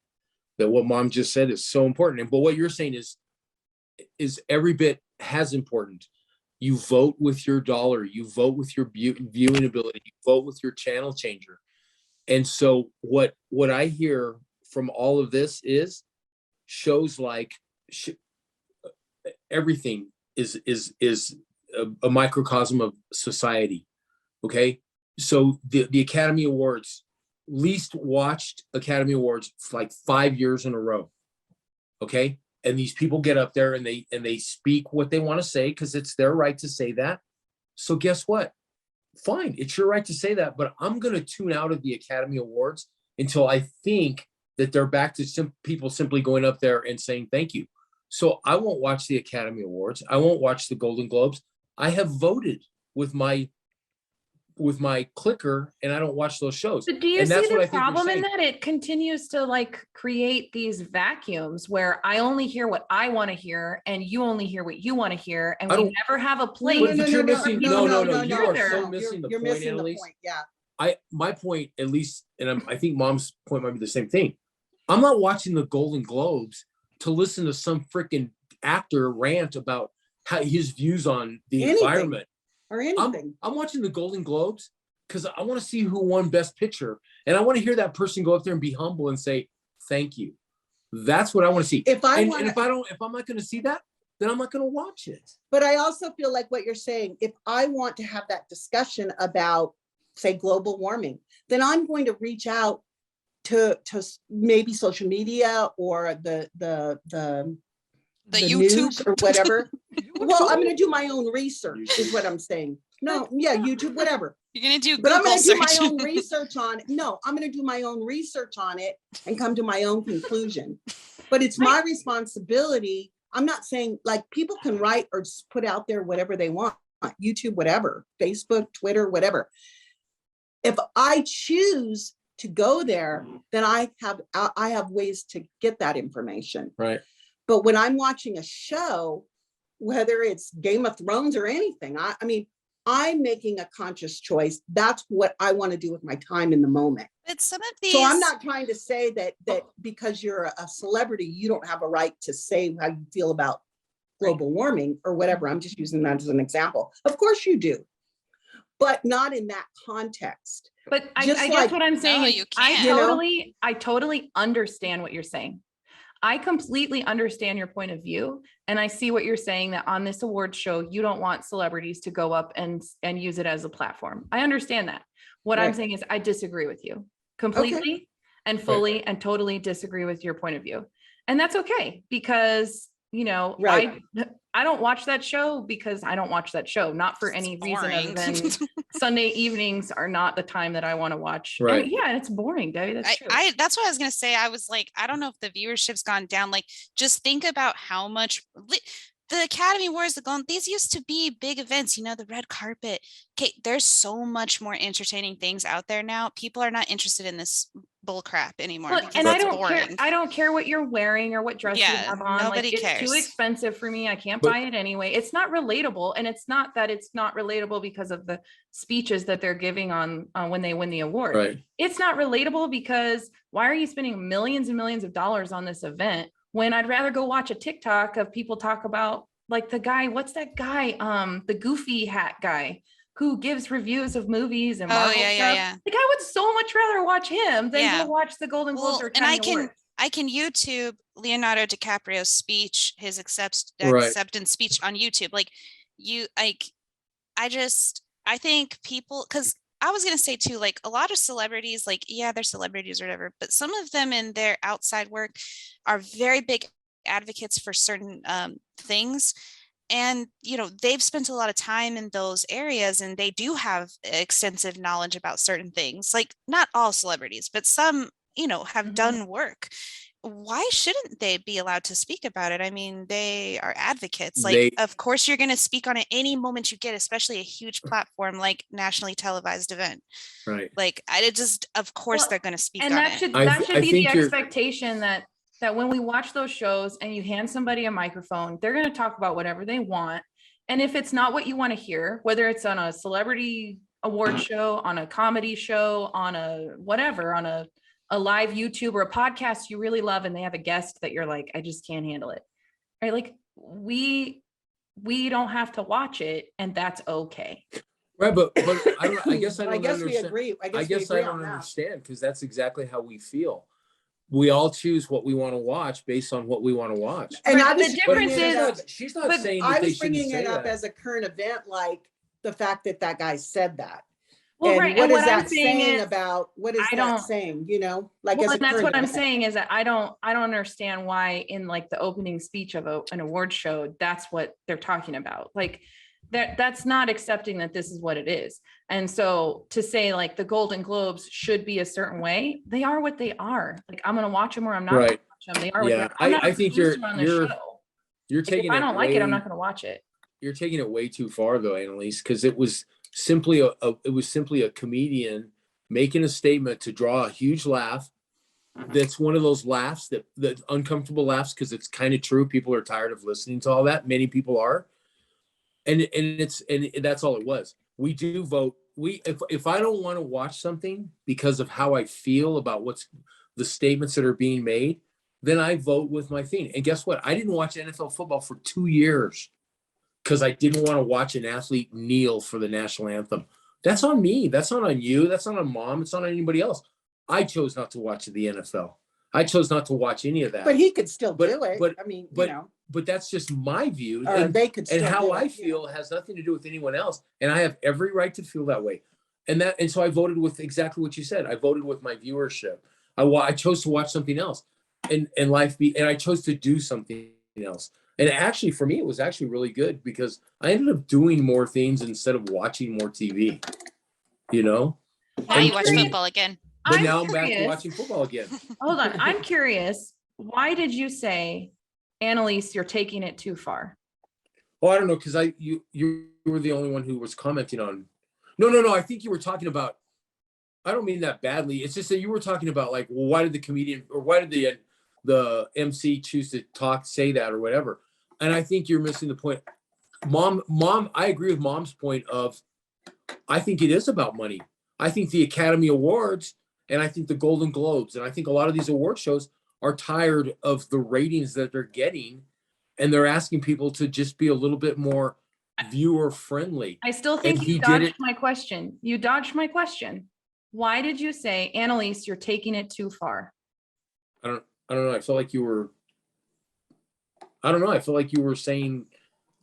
that what Mom just said is so important. But what you're saying is every bit as important. You vote with your dollar, you vote with your viewing ability, you vote with your channel changer. And so what I hear from all of this is shows like everything is a microcosm of society. Okay. So the Academy Awards, least watched Academy Awards for like 5 years in a row. Okay. And these people get up there and they speak what they want to say because it's their right to say that. So guess what? Fine, it's your right to say that, but I'm going to tune out of the Academy Awards until I think that they're back to people simply going up there and saying thank you. So I won't watch the Academy Awards. I won't watch the Golden Globes. I have voted with my clicker and I don't watch those shows. but do you And see that's what I the think you're problem in saying. that? It continues to like create these vacuums where I only hear what I want to hear and you only hear what you want to hear. And I we don't- never have a No, place. But you're missing- no, you are further. so missing the You're point, missing the Annalise. point. Yeah. My point, at least, and I think Mom's point might be the same thing. I'm not watching the Golden Globes to listen to some freaking actor rant about his views on the Anything. environment. Or anything. I'm watching the Golden Globes because I want to see who won Best Picture, and I want to hear that person go up there and be humble and say thank you. That's what I want to see. If I and want, if I'm not going to see that, then I'm not going to watch it. but I also feel like what you're saying, if I want to have that discussion about, say, global warming, then I'm going to reach out to maybe social media or the The the YouTube. news or whatever. Well, I'm gonna do my own research is what I'm saying. No, yeah, YouTube, whatever. You're gonna do But I'm Google gonna do my search. own research on it. No, I'm gonna do my own research on it and come to my own conclusion. But it's my responsibility. I'm not saying, like, people can write or put out there whatever they want, YouTube, whatever, Facebook, Twitter, whatever. If I choose to go there, then I have ways to get that information. Right. But when I'm watching a show, whether it's Game of Thrones or anything, I mean, I'm making a conscious choice. That's what I want to do with my time in the moment. But some of these. So I'm not trying to say that because you're a celebrity, you don't have a right to say how you feel about global warming or whatever. I'm just using that as an example. Of course you do, but not in that context. But I Just guess like- what I'm saying No, is you can't. I totally understand what you're saying. I completely understand your point of view. And I see what you're saying, that on this award show, you don't want celebrities to go up and use it as a platform. I understand that. What I'm Right. saying is I disagree with you completely and fully and totally disagree with your point of view. And that's okay, because, you know, Right. I don't watch that show because I don't watch that show, not for any reason other boring. than Sunday evenings are not the time that I want to watch. And Right. yeah, it's boring, Debbie. That's true. That's what I was gonna say. I was like, I don't know if the viewership's gone down. Like, just think about how much the Academy Awards, these used to be big events, you know, the red carpet. Okay, there's so much more entertaining things out there now. People are not interested in this bull crap anymore. Well, because and I it's don't care. boring. I don't care what you're wearing or what dress you Yeah, have on. nobody Like, it's too cares. expensive for me. I can't But- buy it anyway. It's not relatable, and it's not that it's not relatable because of the speeches that they're giving on when they win the award. Right. It's not relatable because why are you spending millions and millions of dollars on this event when I'd rather go watch a TikTok of people talk about, like, the guy, what's that guy? The goofy hat guy who gives reviews of movies and Marvel stuff. yeah. Like, I would so much rather watch him than Yeah. go watch the Golden Globes or and I Academy Awards. can YouTube Leonardo DiCaprio's speech, his Right. acceptance speech on YouTube. Like, I think people, because I was gonna say too, like, a lot of celebrities, like, yeah, they're celebrities or whatever, but some of them in their outside work are very big advocates for certain things. And, you know, they've spent a lot of time in those areas and they do have extensive knowledge about certain things. Like, not all celebrities, but some, you know, have Mhm. done work. Why shouldn't they be allowed to speak about it? I mean, they are advocates. Like, of course, you're going to speak on it any moment you get, especially a huge platform like nationally televised event. Right. Like, of course, Well, they're going to speak And on that it. should I that should be the think you're- expectation that when we watch those shows and you hand somebody a microphone, they're going to talk about whatever they want. And if it's not what you want to hear, whether it's on a celebrity award show, on a comedy show, on a whatever, on a live YouTube or a podcast you really love, and they have a guest that you're like, I just can't handle it. Right? Like, we don't have to watch it, and that's okay. Right. But I guess I don't I guess we understand. agree. I I guess guess I don't understand, because that's exactly how we feel. We all choose what we want to watch based on what we want to watch. And Right, I but the was difference bringing it is- up- She's not but saying I that they was shouldn't bringing say it up that. as a current event, like the fact that guy said that. Well, And right. what And is what I'm that saying saying is, about, what is I that don't- saying, you know, like well, as a and that's current what I'm event? saying is that I don't understand why in, like, the opening speech of an award show, that's what they're talking about. Like, that's not accepting that this is what it is. And so to say, like, the Golden Globes should be a certain way, they are what they are. Like, I'm going to watch them or I'm not going to Right. watch them. They are what they Yeah, are. I'm not I a think producer on the you're show. you're Like, taking if I don't like it, I'm way- not going to watch it. You're taking it way too far, though, Annalise, because it was simply a comedian making a statement to draw a huge laugh. That's one of those laughs that uncomfortable laughs, because it's kind of true. People are tired of listening to all that. Many people are, and that's all it was. We do vote. If I don't want to watch something because of how I feel about what's the statements that are being made, then I vote with my feet. And guess what? I didn't watch NFL football for 2 years because I didn't want to watch an athlete kneel for the national anthem. That's on me. That's not on you. That's not on Mom. It's not on anybody else. I chose not to watch the NFL. I chose not to watch any of that. But he could still But- do it. but- I mean, but- you know, But that's just my view. or they could still And how do I it, you know. feel has nothing to do with anyone else. And I have every right to feel that way. And so I voted with exactly what you said. I voted with my viewership. I chose to watch something else and I chose to do something else. And actually, for me, it was actually really good because I ended up doing more things instead of watching more TV, you know? Now I'm you watch curious- football again. But I'm now I'm back to curious- watching football again. Hold on. I'm curious. Why did you say, Annalise, you're taking it too far? Oh, I don't know, because you were the only one who was commenting on. No. I think you were talking about. I don't mean that badly. It's just that you were talking about like, well, why did the comedian or why did the MC choose to say that or whatever? And I think you're missing the point. Mom, I agree with Mom's point of, I think it is about money. I think the Academy Awards and I think the Golden Globes and I think a lot of these award shows are tired of the ratings that they're getting, and they're asking people to just be a little bit more viewer friendly. I still And think he you did dodged it. my question. You dodged my question. Why did you say, Annalise, you're taking it too far? I don't know. I feel like you were. I don't know. I feel like you were saying.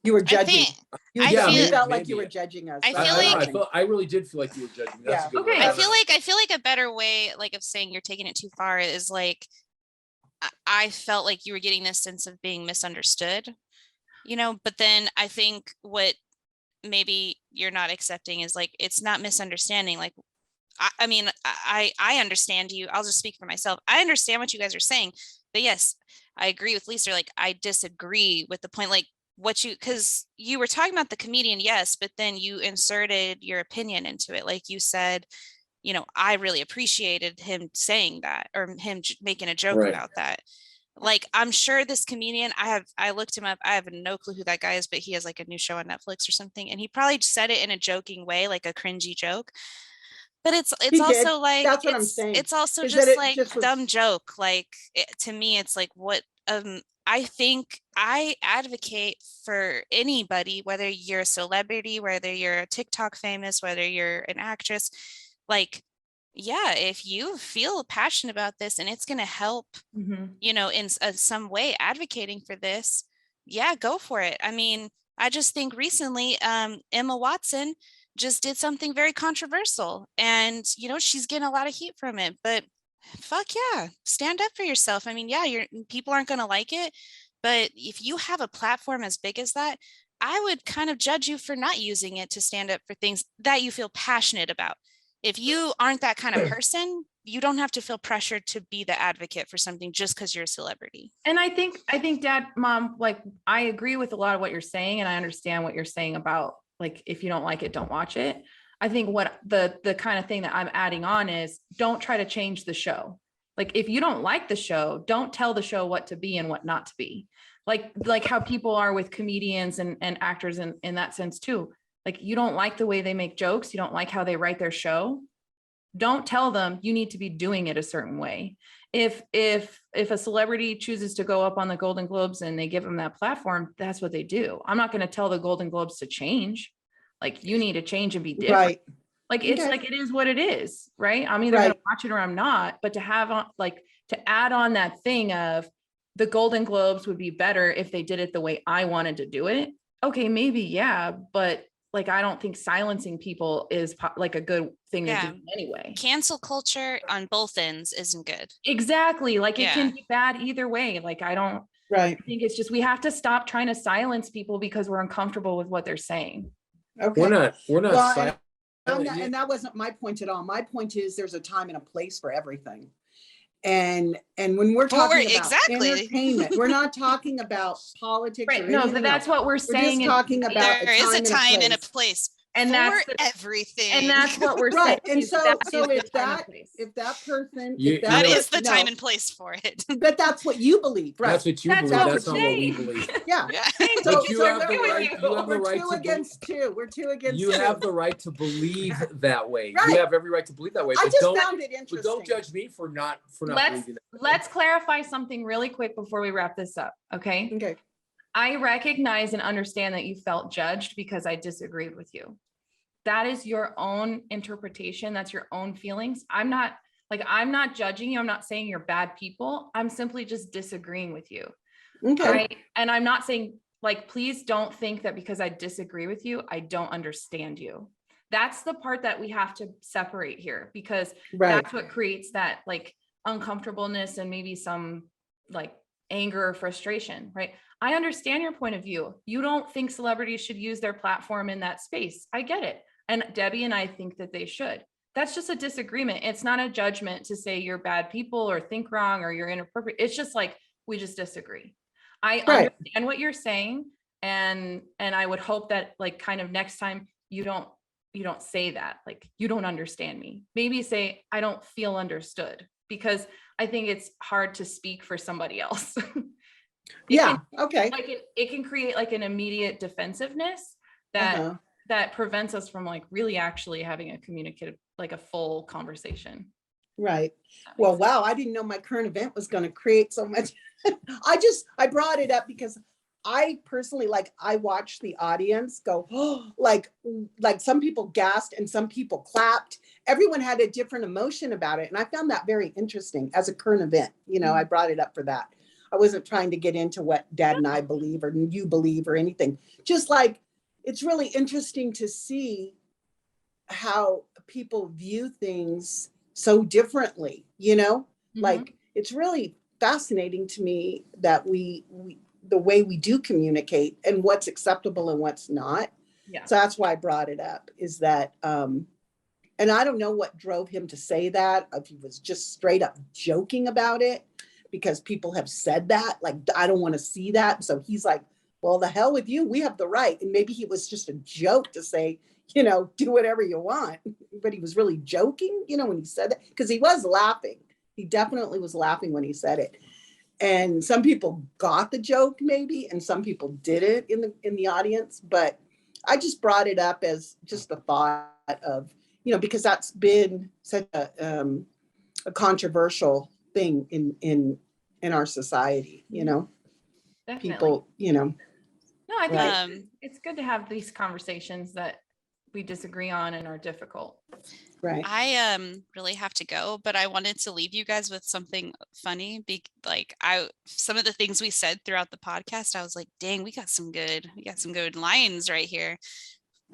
You were I judging. think You, I you feel- felt like you maybe. were judging us. I That's feel what like- think. I really did feel like you were judging. That's Yeah. a good Okay. word. I feel like a better way like of saying you're taking it too far is like I felt like you were getting this sense of being misunderstood, but then I think what maybe you're not accepting is like it's not misunderstanding. Like I mean, I understand you. I'll just speak for myself. I understand what you guys are saying, but yes, I agree with Lisa. Like I disagree with the point, like because you were talking about the comedian, yes, but then you inserted your opinion into it. Like you said, I really appreciated him saying that or him making a joke Right. about that. Like, I'm sure this comedian, I looked him up. I have no clue who that guy is, but he has like a new show on Netflix or something. And he probably said it in a joking way, like a cringy joke. But it's He did. also like, That's what I'm saying, it's also is that just it like just was- dumb joke. Like to me, it's like I think I advocate for anybody, whether you're a celebrity, whether you're a TikTok famous, whether you're an actress, like, yeah, if you feel passionate about this and it's going to help, Mhm. in some way advocating for this, yeah, go for it. I mean, I just think recently, Emma Watson just did something very controversial and, she's getting a lot of heat from it, but fuck yeah, stand up for yourself. I mean, yeah, people aren't going to like it, but if you have a platform as big as that, I would kind of judge you for not using it to stand up for things that you feel passionate about. If you aren't that kind of person, you don't have to feel pressured to be the advocate for something just because you're a celebrity. And I think Dad, Mom, like I agree with a lot of what you're saying, and I understand what you're saying about like if you don't like it, don't watch it. I think what the kind of thing that I'm adding on is don't try to change the show. Like if you don't like the show, don't tell the show what to be and what not to be. Like how people are with comedians and actors in that sense too. Like you don't like the way they make jokes, you don't like how they write their show. Don't tell them you need to be doing it a certain way. If a celebrity chooses to go up on the Golden Globes and they give them that platform, that's what they do. I'm not going to tell the Golden Globes to change. Like you need to change and be different. Right. Like it's Okay. like it is what it is, right? I'm either going Right. to watch it or I'm not. But to have on to add on that thing of the Golden Globes would be better if they did it the way I wanted to do it. Okay, maybe yeah, but like I don't think silencing people is like a good thing to Yeah. do anyway. Cancel culture on both ends isn't good. Exactly. Like it Yeah. can be bad either way. Like I Right. think it's just we have to stop trying to silence people because we're uncomfortable with what they're saying. Okay. We're not Well, silent. and that wasn't my point at all. My point is there's a time and a place for everything. And when we're Well, talking about exactly. entertainment, we're not talking about politics or Right. No, anything but that's else. what we're We're saying. just talking about There is a time and a place. place And for that's everything. And that's what we're Right. saying. And is so that is the if time and that place. if that person You- if That you know- is the time no, and place for it. but that's what you believe, right? That's what you That's believe. what That's we're not what we saying. believe. Yeah. Yeah. So, But you so have the we're- right. You have the we're right two to. against two. We're two against You two. have the right to believe that way. Right. You have every right to believe that way. I But just don't. found it But interesting. don't judge me for not believing that. Let's clarify something really quick before we wrap this up. Okay. Okay. I recognize and understand that you felt judged because I disagreed with you. That is your own interpretation. That's your own feelings. I'm not judging you. I'm not saying you're bad people. I'm simply just disagreeing with you. Okay. And I'm not saying like, please don't think that because I disagree with you, I don't understand you. That's the part that we have to separate here because Right. that's what creates that like uncomfortableness and maybe some like anger or frustration, right? I understand your point of view. You don't think celebrities should use their platform in that space. I get it. And Debbie and I think that they should. That's just a disagreement. It's not a judgment to say you're bad people or think wrong or you're inappropriate. It's just like, we just disagree. I Right. understand what you're saying. And I would hope that like kind of next time you don't say that, like, you don't understand me. Maybe say, I don't feel understood, because I think it's hard to speak for somebody else. Yeah, okay. Like it can create like an immediate defensiveness that Uh-huh. that prevents us from like really actually having a communicative, like a full conversation. Right. That Well, makes wow, I didn't know my current event was going to create so much. I brought it up because I personally, like, I watched the audience go, oh, like some people gasped and some people clapped. Everyone had a different emotion about it. And I found that very interesting as a current event. You know, I brought it up for that. I wasn't trying to get into what Dad and I believe or you believe or anything. Just like, it's really interesting to see how people view things so differently, you know? Mhm. Like, it's really fascinating to me that we the way we do communicate and what's acceptable and what's not. Yeah. So that's why I brought it up, is that and I don't know what drove him to say that, if he was just straight up joking about it, because people have said that, like, I don't want to see that. So he's like, well, the hell with you, we have the right. And maybe he was just a joke to say, you know, do whatever you want. But he was really joking, you know, when he said that, because he was laughing. He definitely was laughing when he said it. And some people got the joke maybe, and some people didn't in the audience. But I just brought it up as just the thought of, you know, because that's been such a controversial thing in our society, you know. Definitely. People, you know. No, I think Right. it's good to have these conversations that we disagree on and are difficult. Right. I really have to go, but I wanted to leave you guys with something funny. Some of the things we said throughout the podcast, I was like, dang, we got some good lines right here.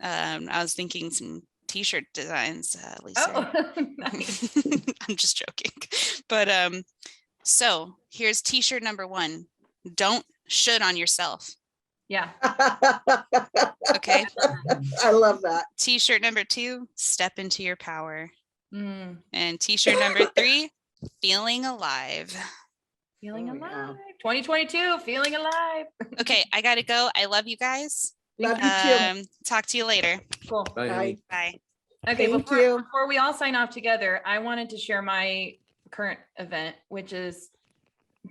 I was thinking some t-shirt designs, Lisa. Oh, nice. I'm just joking. But so here's t-shirt number 1. Don't should on yourself. Yeah. Okay. I love that. T-shirt number 2, step into your power. Mm, And t-shirt number 3, feeling alive. feeling Oh, alive. yeah. 2022, feeling alive. Okay, I gotta go. I love you guys. Love you too. Talk to you later. Cool. Bye, honey. Bye. Okay, Thank before, you. before we all sign off together, I wanted to share my current event, which is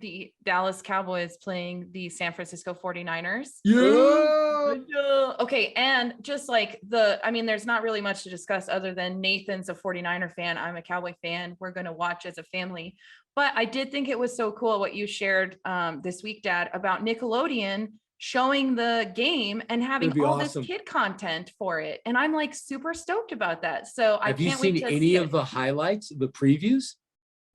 the Dallas Cowboys playing the San Francisco 49ers. Oh, Okay, and just like I mean, there's not really much to discuss other than Nathan's a 49er fan. I'm a Cowboy fan. We're going to watch as a family. But I did think it was so cool what you shared this week, Dad, about Nickelodeon showing the game and having be all awesome. this kid content for it. And I'm like super stoked about that. So I Have you can't wait seen to any see of it. the highlights, the previews?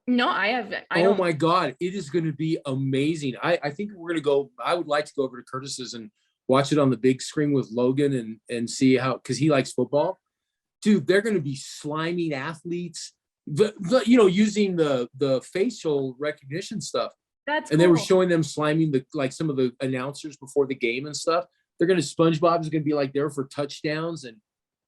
No, I haven't. I Oh don't. my God, it is going to be amazing. I think we're going to go. I would like to go over to Curtis's and watch it on the big screen with Logan and see how, because he likes football. Dude, they're going to be sliming athletes, you know, using the facial recognition stuff. That's And they were cool. showing them sliming some of the announcers before the game and stuff. They're going to, SpongeBob is going to be like there for touchdowns. And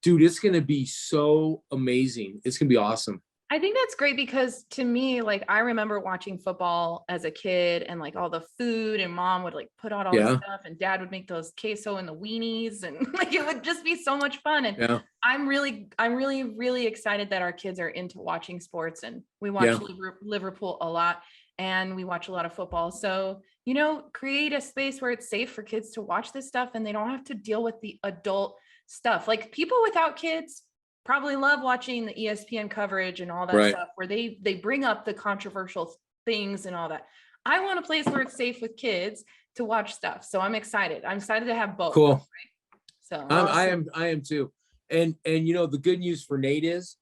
dude, it's going to be so amazing. It's going to be awesome. I think that's great because to me, like, I remember watching football as a kid and like all the food, and mom would like put out all the Yeah. stuff, and dad would make those queso and the weenies, and like it would just be so much fun. And Yeah. I'm really excited that our kids are into watching sports, and we watch Yeah. Liverpool a lot, and we watch a lot of football. So, you know, create a space where it's safe for kids to watch this stuff and they don't have to deal with the adult stuff. Like people without kids probably love watching the ESPN coverage and all that Right. stuff where they bring up the controversial things and all that. I want a place where it's safe with kids to watch stuff. So I'm excited. I'm excited to have both. Cool. Right? So I am too. And you know, the good news for Nate is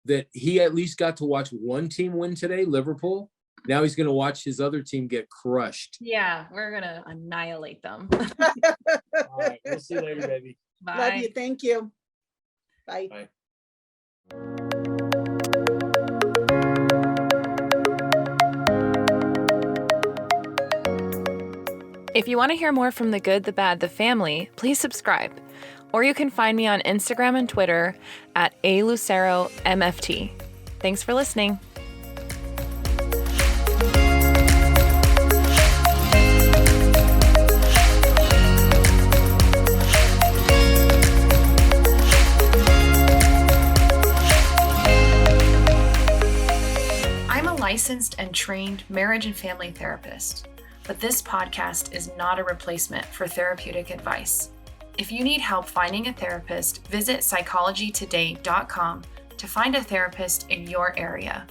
that he at least got to watch one team win today, Liverpool. Now he's going to watch his other team get crushed. yeah, we're going to annihilate them. All right. We'll see you later, baby. Bye. love you. Thank you. Bye. Bye. If you want to hear more from The Good, the Bad, the Family, please subscribe. Or you can find me on Instagram and Twitter at aluceromft. Thanks for listening. I'm a licensed and trained marriage and family therapist, but this podcast is not a replacement for therapeutic advice. If you need help finding a therapist, visit psychologytoday.com to find a therapist in your area.